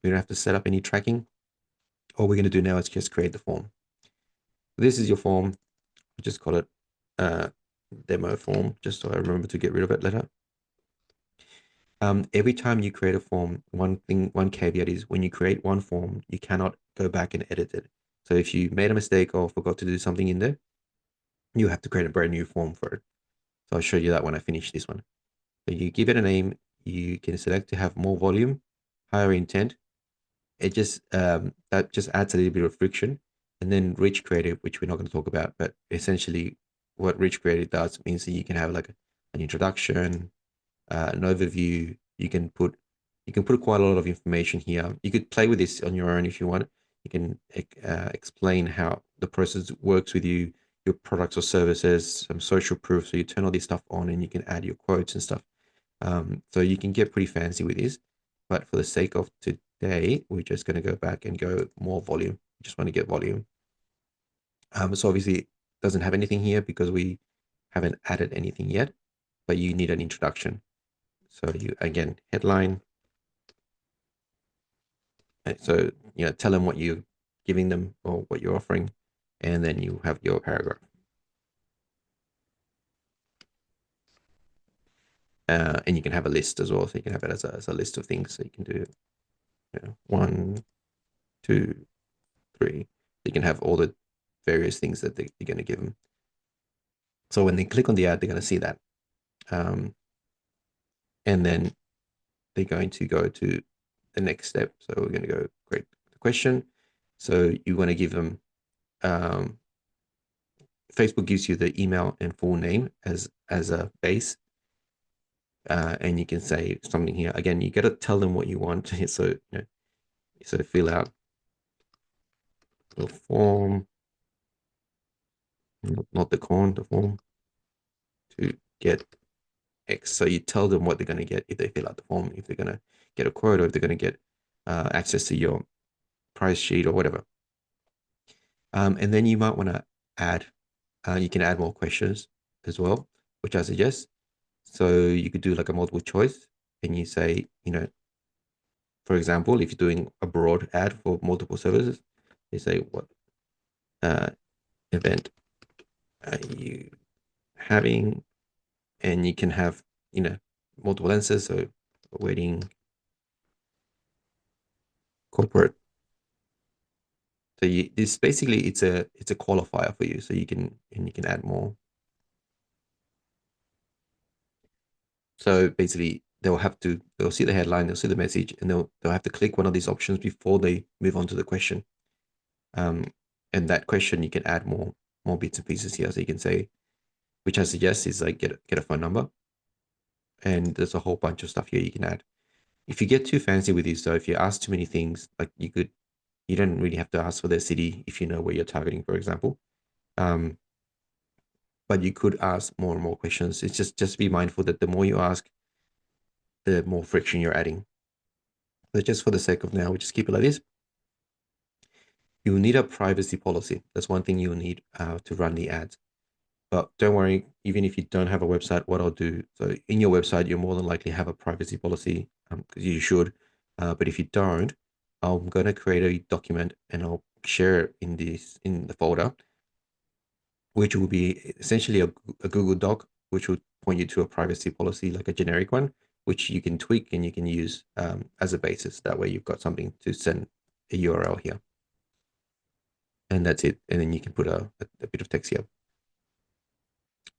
We don't have to set up any tracking. All we're going to do now is just create the form. This is your form. Just call it uh, demo form, just so I remember to get rid of it later. Every time you create a form, one caveat is when you create one form, you cannot go back and edit it. So if you made a mistake or forgot to do something in there, you have to create a brand new form for it. So I'll show you that when I finish this one. So you give it a name, you can select to have more volume, higher intent. It just that just adds a little bit of friction. And then rich creative, which we're not going to talk about, but essentially what rich creative does means that you can have like an introduction, an overview. You can put quite a lot of information here. You could play with this on your own if you want. You can explain how the process works with your products or services, some social proof. So you turn all this stuff on and you can add your quotes and stuff. So you can get pretty fancy with this. But for the sake of today, we're just going to go back and go more volume. We just want to get volume. So obviously it doesn't have anything here because we haven't added anything yet, but you need an introduction. So you, again, headline. So, tell them what you're giving them or what you're offering, and then you have your paragraph. And you can have a list as well. So you can have it as a list of things. So you can do 1, 2, 3. You can have all the various things that you're going to give them. So when they click on the ad, they're going to see that. And then they're going to go to the next step. So we're going to go create the question. So you want to give them, Facebook gives you the email and full name as a base. And you can say something here. Again, you got to tell them what you want. So, so fill out the form, not the corn, the form to get X. So you tell them what they're going to get if they fill out the form, if they're going to get a quote or if they're going to get access to your price sheet or whatever. And then you might want to add, you can add more questions as well, which I suggest. So you could do like a multiple choice and you say, for example, if you're doing a broad ad for multiple services, you say, what event are you having? And you can have, multiple answers. So wedding, corporate. So this basically it's a qualifier for you. So you can add more. So basically they'll see the headline, they'll see the message, and they'll have to click one of these options before they move on to the question. And that question you can add more bits and pieces here. So you can say, which I suggest is like get a phone number, and there's a whole bunch of stuff here you can add. If you get too fancy with these, so if you ask too many things, like you don't really have to ask for their city if you know where you're targeting, for example. But you could ask more and more questions. It's just be mindful that the more you ask, the more friction you're adding. But just for the sake of now, we just keep it like this. You will need a privacy policy. That's one thing you'll need to run the ads. But don't worry, even if you don't have a website, what I'll do, so in your website, you'll more than likely have a privacy policy because you should. But if you don't, I'm going to create a document and I'll share it in the folder, which will be essentially a Google Doc, which will point you to a privacy policy, like a generic one, which you can tweak and you can use as a basis. That way you've got something to send a URL here. And that's it. And then you can put a bit of text here.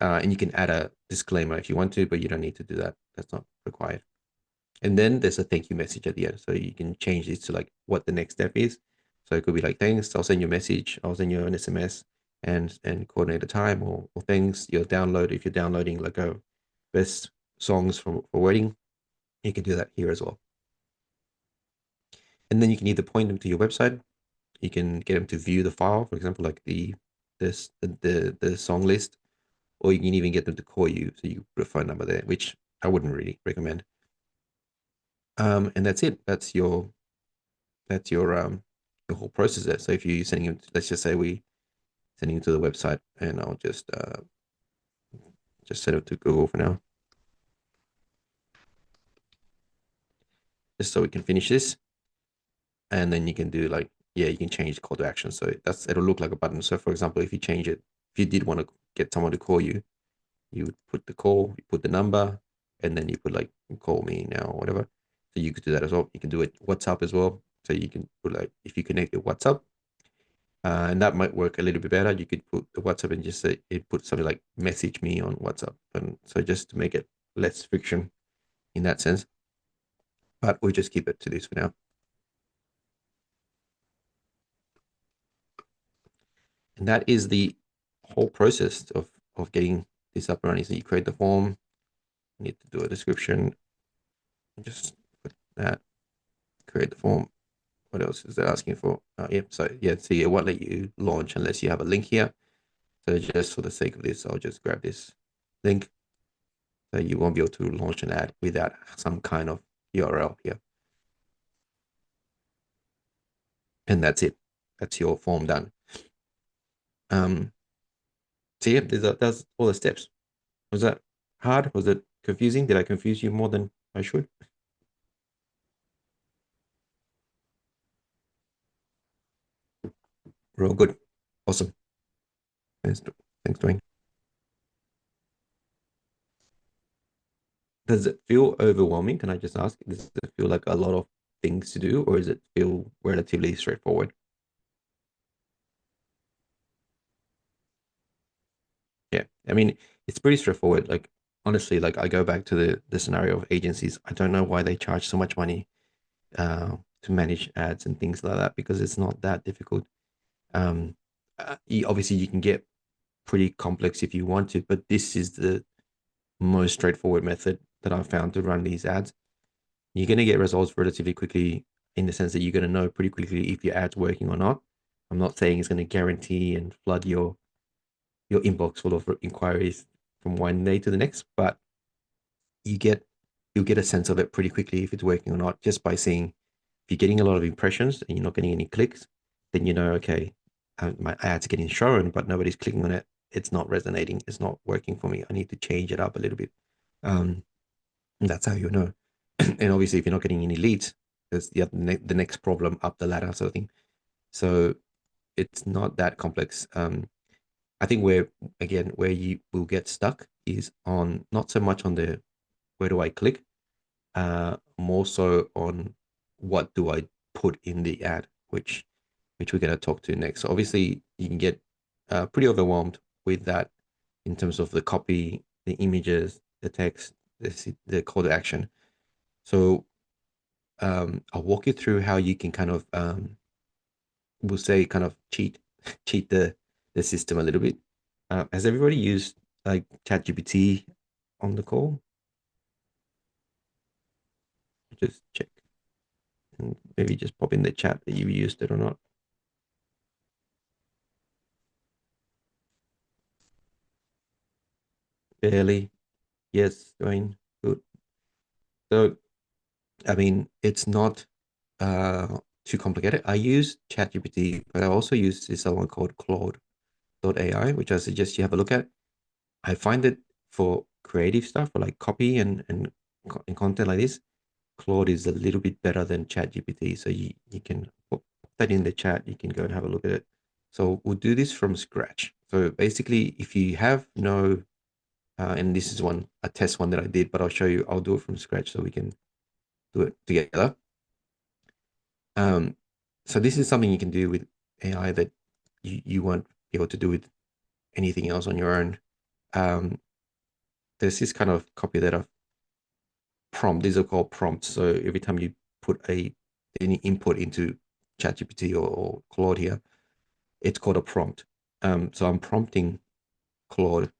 And you can add a disclaimer if you want to, but you don't need to do that. That's not required. And then there's a thank you message at the end. So you can change this to like what the next step is. So it could be like, thanks, I'll send you a message. I'll send you an SMS and coordinate a time or things you'll download if you're downloading like a best songs for wedding. You can do that here as well. And then you can either point them to your website. You can get them to view the file, for example, like the song list, or you can even get them to call you. So you put a phone number there, which I wouldn't really recommend. And that's it. That's your whole process there. So if you're sending them, let's just say we sending it to the website, and I'll just set it to Google for now, just so we can finish this, and then you can do like, yeah, you can change the call to action. So it'll look like a button. So for example, if you change it, if you did want to get someone to call you, you would put the call, you put the number, and then you put like call me now or whatever. So you could do that as well. You can do it WhatsApp as well. So you can put like if you connect your WhatsApp, and that might work a little bit better. You could put the WhatsApp and just say it put something like message me on WhatsApp, and so just to make it less friction in that sense. But we'll just keep it to this for now. And that is the whole process of getting this up and running. So you create the form, you need to do a description, just put that, create the form. What else is that asking for? Yep. So yeah, see, it won't let you launch unless you have a link here. So just for the sake of this, I'll just grab this link. So you won't be able to launch an ad without some kind of URL here. And that's it. That's your form done. Um, so yeah, that's all the steps. Was that hard? Was it confusing? Did I confuse you more than I should? Real good. Awesome. Thanks, thanks, Dwayne. Does it feel overwhelming? Can I just ask? Does it feel like a lot of things to do, or does it feel relatively straightforward? Yeah, I mean, it's pretty straightforward. Like honestly, like I go back to the scenario of agencies. I don't know why they charge so much money to manage ads and things like that because it's not that difficult. Um, obviously, you can get pretty complex if you want to, but this is the most straightforward method that I've found to run these ads. You're going to get results relatively quickly in the sense that you're going to know pretty quickly if your ad's working or not. I'm not saying it's going to guarantee and flood your inbox full of inquiries from one day to the next, but you get you'll get a sense of it pretty quickly if it's working or not just by seeing if you're getting a lot of impressions and you're not getting any clicks, then you know, okay, my ad's getting shown, but nobody's clicking on it. It's not resonating. It's not working for me. I need to change it up a little bit. Um, and that's how you know. And obviously, if you're not getting any leads, there's the next problem up the ladder sort of thing. So it's not that complex. I think where you will get stuck is on not so much on the where do I click, more so on what do I put in the ad, which we're going to talk to next. So obviously, you can get pretty overwhelmed with that in terms of the copy, the images, the text, the call to action. So I'll walk you through how you can kind of we'll say kind of cheat the system a little bit. Has everybody used like ChatGPT on the call? Just check and maybe just pop in the chat that you used it or not. Barely. Yes, Dwayne. Good. So I mean, it's not too complicated. I use ChatGPT, but I also use this other one called Claude.ai, which I suggest you have a look at. I find it for creative stuff, for like copy and content like this. Claude is a little bit better than ChatGPT. So you can put that in the chat. You can go and have a look at it. So we'll do this from scratch. So basically, if you have no, and this is a test one that I did, but I'll show you, I'll do it from scratch so we can do it together. Um, so this is something you can do with AI that you won't be able to do with anything else on your own. Um, there's this kind of copy that I've prompt. These are called prompts. So every time you put any input into ChatGPT or Claude here, it's called a prompt. So I'm prompting Claude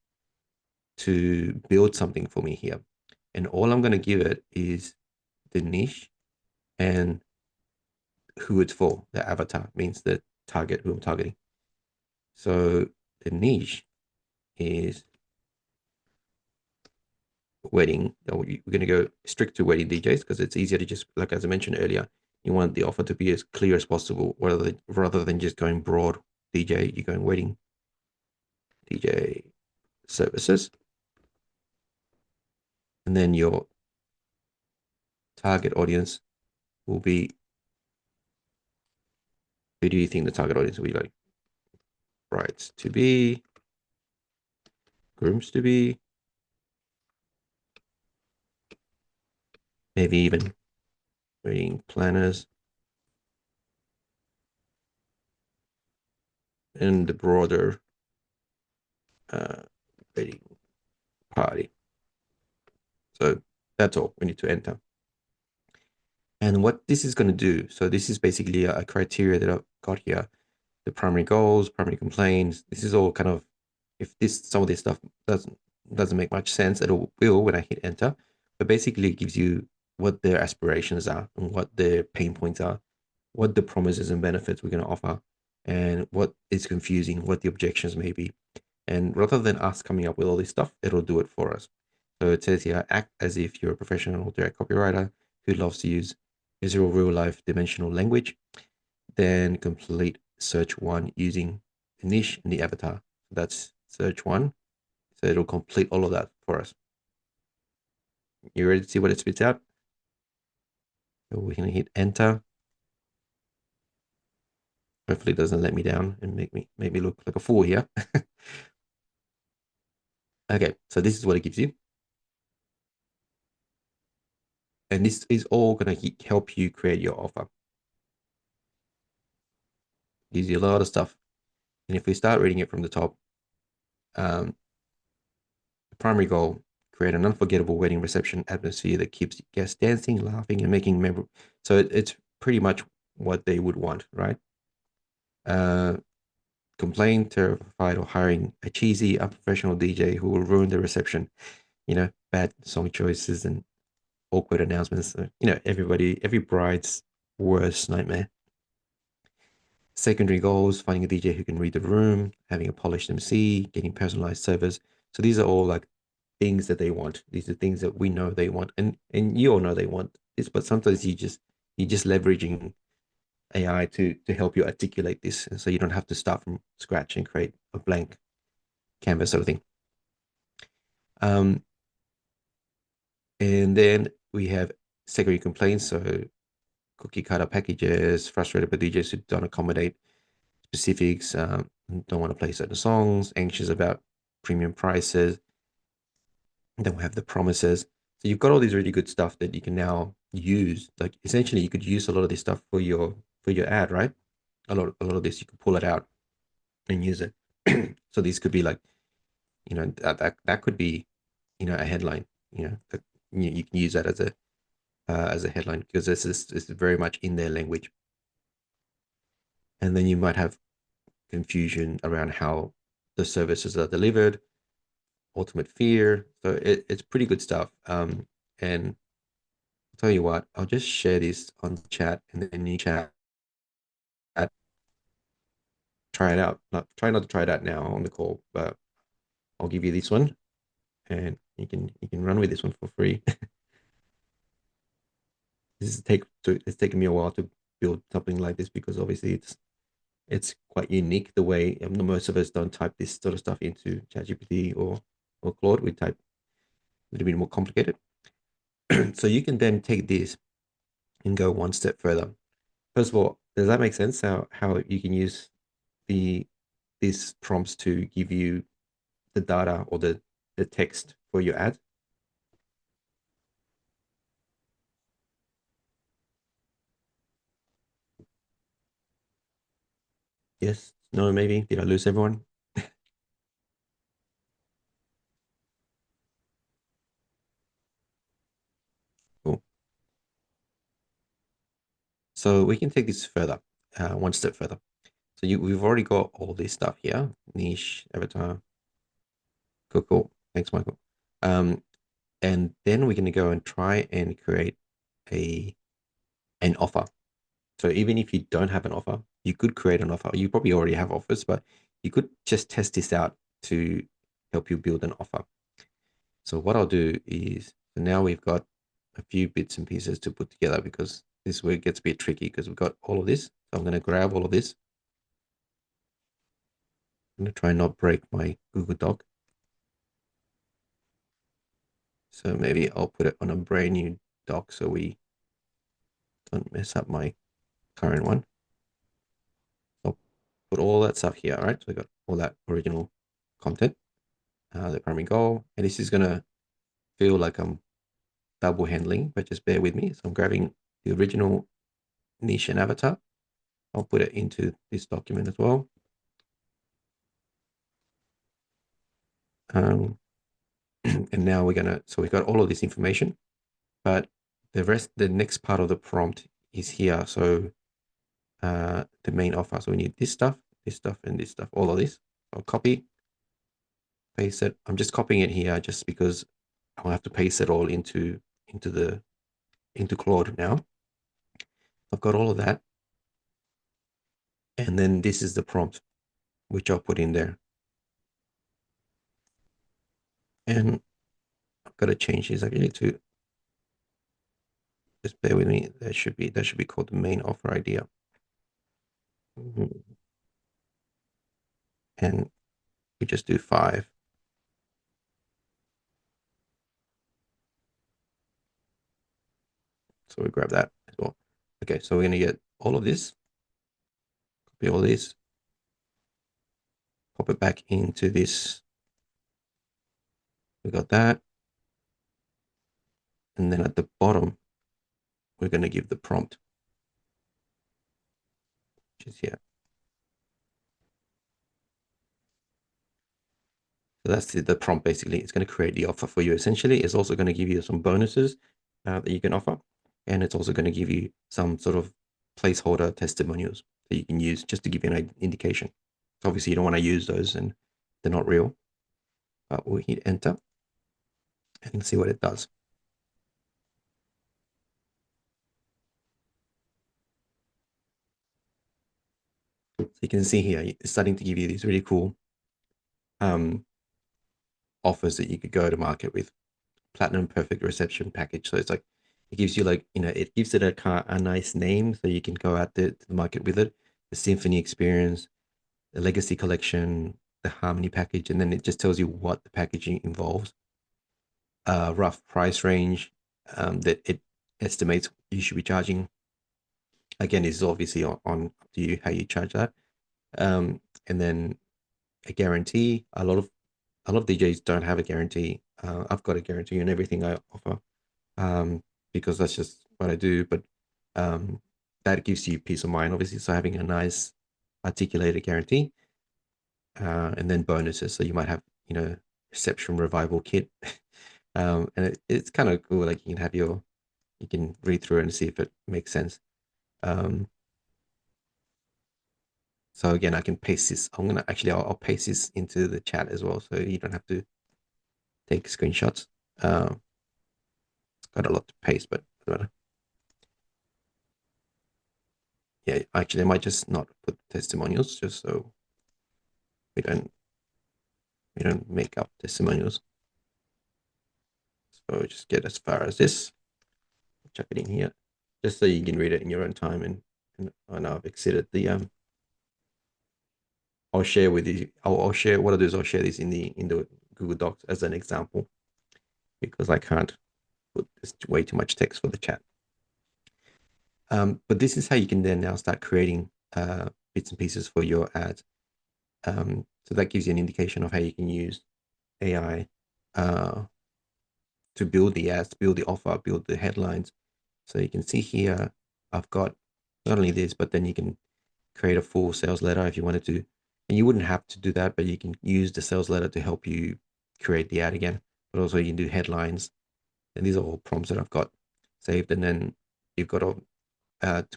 to build something for me here. And all I'm going to give it is the niche, and who it's for. The avatar means the target, who I'm targeting. So the niche is wedding. We're going to go strict to wedding DJs because it's easier to just, like as I mentioned earlier, you want the offer to be as clear as possible rather than just going broad DJ. You're going wedding DJ services, and then your target audience will be, who do you think the target audience will be? Like brides to be, grooms to be, maybe even wedding planners, and the broader uh, wedding party. So that's all we need to enter. And what this is going to do, so this is basically a criteria that I've got here. The primary goals, primary complaints. This is all kind of, if this some of this stuff doesn't make much sense, it will when I hit enter. But basically, it gives you what their aspirations are and what their pain points are, what the promises and benefits we're going to offer, and what is confusing, what the objections may be. And rather than us coming up with all this stuff, it'll do it for us. So it says here, act as if you're a professional direct copywriter who loves to use visual, real life, dimensional language. Then complete search one using the niche and the avatar. That's search one. So it'll complete all of that for us. You ready to see what it spits out? So we're going to hit enter. Hopefully it doesn't let me down and make me look like a fool here. Okay, so this is what it gives you. And this is all going to help you create your offer. Gives you a lot of stuff. And if we start reading it from the top, the primary goal, create an unforgettable wedding reception atmosphere that keeps guests dancing, laughing, and making memorable. So it's pretty much what they would want, right? Uh, Complain, terrified of hiring a cheesy, unprofessional DJ who will ruin the reception. Bad song choices and awkward announcements. Every bride's worst nightmare. Secondary goals, finding a DJ who can read the room, having a polished MC, getting personalized service. So these are all like things that they want. These are things that we know they want, and you all know they want this. But sometimes you're just leveraging AI to help you articulate this, and so you don't have to start from scratch and create a blank canvas sort of thing. Um, and then we have secondary complaints. So cookie cutter packages, frustrated by DJs who don't accommodate specifics, don't want to play certain songs, anxious about premium prices. And then we have the promises. So you've got all these really good stuff that you can now use. Like essentially, you could use a lot of this stuff for your ad, right? A lot of this you could pull it out and use it. So these could be like, that could be, a headline. That you can use that as a headline because this is very much in their language. And then you might have confusion around how the services are delivered, ultimate fear. So it's pretty good stuff. And I'll tell you what, I'll just share this on the chat and then you chat, try it out. Try not to try it out now on the call, but I'll give you this one and you can run with this one for free. It's taken me a while to build something like this because obviously it's quite unique the way most of us don't type this sort of stuff into ChatGPT or Claude. We type a little bit more complicated. So you can then take this and go one step further. First of all, does that make sense? How you can use the these prompts to give you the data or the text for your ad? Yes, no, maybe. Did I lose everyone? Cool. So we can take this further, one step further. So we've already got all this stuff here: niche, avatar. Cool, cool. Thanks, Michael. Um, and then we're going to go and try and create a an offer. So even if you don't have an offer, you could create an offer. You probably already have offers, but you could just test this out to help you build an offer. So what I'll do is, so now we've got a few bits and pieces to put together, because this is where it gets a bit tricky, because we've got all of this. So I'm going to grab all of this. I'm going to try and not break my Google Doc. So maybe I'll put it on a brand new doc so we don't mess up my current one. I'll put all that stuff here. All right. So we got all that original content, the primary goal. And this is going to feel like I'm double handling, but just bear with me. So I'm grabbing the original niche and avatar. I'll put it into this document as well. Um, and now we're gonna, so we've got all of this information, but the next part of the prompt is here. So the main offer. So we need this stuff, and this stuff, all of this. I'll copy, paste it. I'm just copying it here just because I'll have to paste it all into Claude now. I've got all of that. And then this is the prompt, which I'll put in there. And I've got to change this actually to, just bear with me. That should be called the main offer idea. And we just do 5. So we grab that as well. Okay, so we're going to get all of this, copy all this, pop it back into this. We got that. And then at the bottom, we're going to give the prompt, which is here. So that's the prompt basically. It's going to create the offer for you. Essentially, it's also going to give you some bonuses that you can offer. And it's also going to give you some sort of placeholder testimonials that you can use just to give you an indication. So obviously, you don't want to use those and they're not real. But we'll hit enter and see what it does. So you can see here, it's starting to give you these really cool offers that you could go to market with. Platinum perfect reception package. So it's like, it gives you like, it gives it a nice name so you can go out there to the market with it. The symphony experience, the legacy collection, the harmony package, and then it just tells you what the packaging involves. Rough price range that it estimates you should be charging. Again, this is obviously on up to you how you charge that. And then a guarantee. A lot of DJs don't have a guarantee. I've got a guarantee on everything I offer, because that's just what I do. But that gives you peace of mind, obviously. So having a nice articulated guarantee, and then bonuses. So you might have, reception revival kit, and it's kind of cool. Like you can read through it and see if it makes sense. Um, so again, I can paste this. I'll paste this into the chat as well, so you don't have to take screenshots. It's got a lot to paste, but yeah, actually, I might just not put testimonials just so we don't make up testimonials. So just get as far as this, chuck it in here, just so you can read it in your own time. And I know I've exceeded the I'll share with you. I'll share what I'll do is I'll share this in the Google Docs as an example, because I can't put this way too much text for the chat. But this is how you can then now start creating bits and pieces for your ads. So that gives you an indication of how you can use AI to build the ads, build the offer, build the headlines. So you can see here, I've got not only this, but then you can create a full sales letter if you wanted to. And you wouldn't have to do that, but you can use the sales letter to help you create the ad again. But also you can do headlines. And these are all prompts that I've got saved. And then you've got to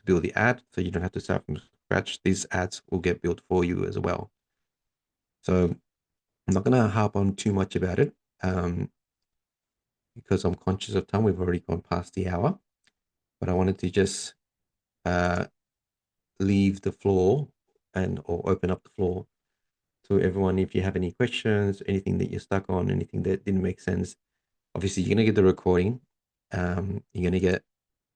build the ad, so you don't have to start from scratch. These ads will get built for you as well. So I'm not going to harp on too much about it, because I'm conscious of time. We've already gone past the hour. but I wanted to just uh, leave the floor and or open up the floor to everyone. If you have any questions, anything that you're stuck on, anything that didn't make sense, obviously you're gonna get the recording. You're gonna get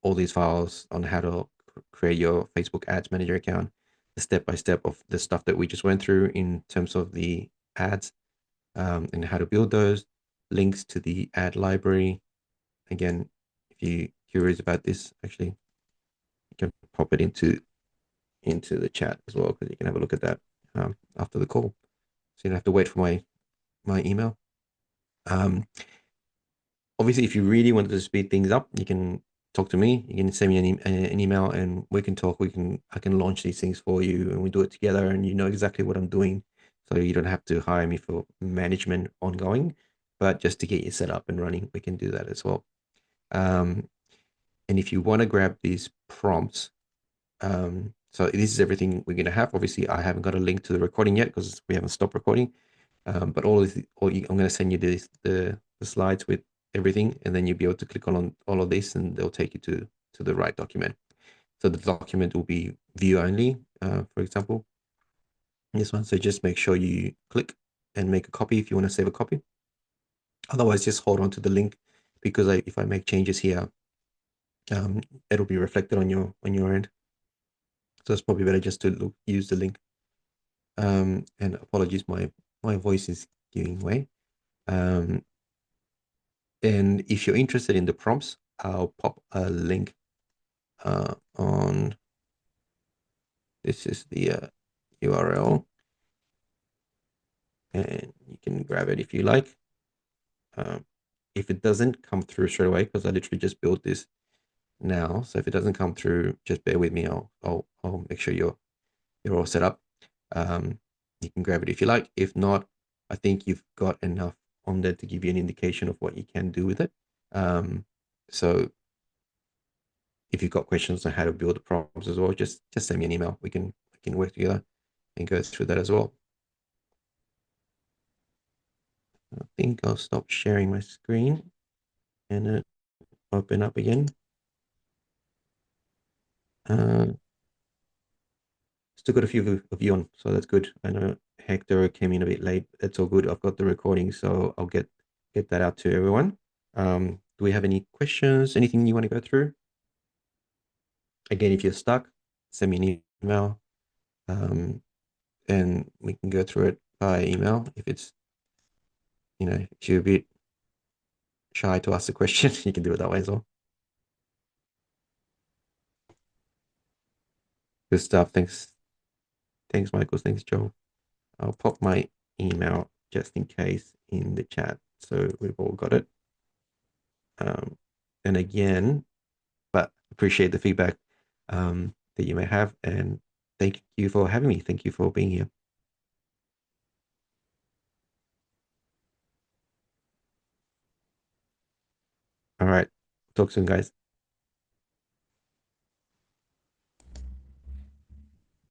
all these files on how to create your Facebook Ads Manager account, the step by step of the stuff that we just went through in terms of the ads, and how to build those, links to the ad library. Again, if you're curious about this, actually, you can pop it into the chat as well because you can have a look at that after the call. So you don't have to wait for my email. Um, Obviously, if you really wanted to speed things up, you can talk to me. You can send me an email, and we can talk. I can launch these things for you, and we do it together. And you know exactly what I'm doing, so you don't have to hire me for management ongoing, but just to get you set up and running, we can do that as well. Um, and if you want to grab these prompts, so this is everything we're going to have. Obviously, I haven't got a link to the recording yet because we haven't stopped recording. But I'm going to send you the slides with everything, and then you'll be able to click on all of this, and they'll take you to the right document. So the document will be view only, for example, this one. So just make sure you click and make a copy if you want to save a copy. Otherwise, just hold on to the link because if I make changes here, it'll be reflected on your end. So it's probably better just to use the link. And apologies, my voice is giving way. Um, And if you're interested in the prompts, I'll pop a link on, this is the URL, and you can grab it if you like. If it doesn't come through straight away, because I literally just built this now, so if it doesn't come through, just bear with me. I'll make sure you're all set up. You can grab it if you like. If not, I think you've got enough on there to give you an indication of what you can do with it. So if you've got questions on how to build the prompts as well, just send me an email. We can work together and go through that as well. I think I'll stop sharing my screen and open up again. Uh, Still got a few of you on, so that's good. I know Hector came in a bit late. That's all good. I've got the recording, so I'll get that out to everyone. Do we have any questions? Anything you want to go through? Again, if you're stuck, send me an email, and we can go through it by email. If you're a bit shy to ask a question, you can do it that way as well. Good stuff. Thanks, Michael. Thanks, Joe. I'll pop my email just in case in the chat, so we've all got it. And again, but appreciate the feedback that you may have, and thank you for having me. Thank you for being here. All right. Talk soon, guys.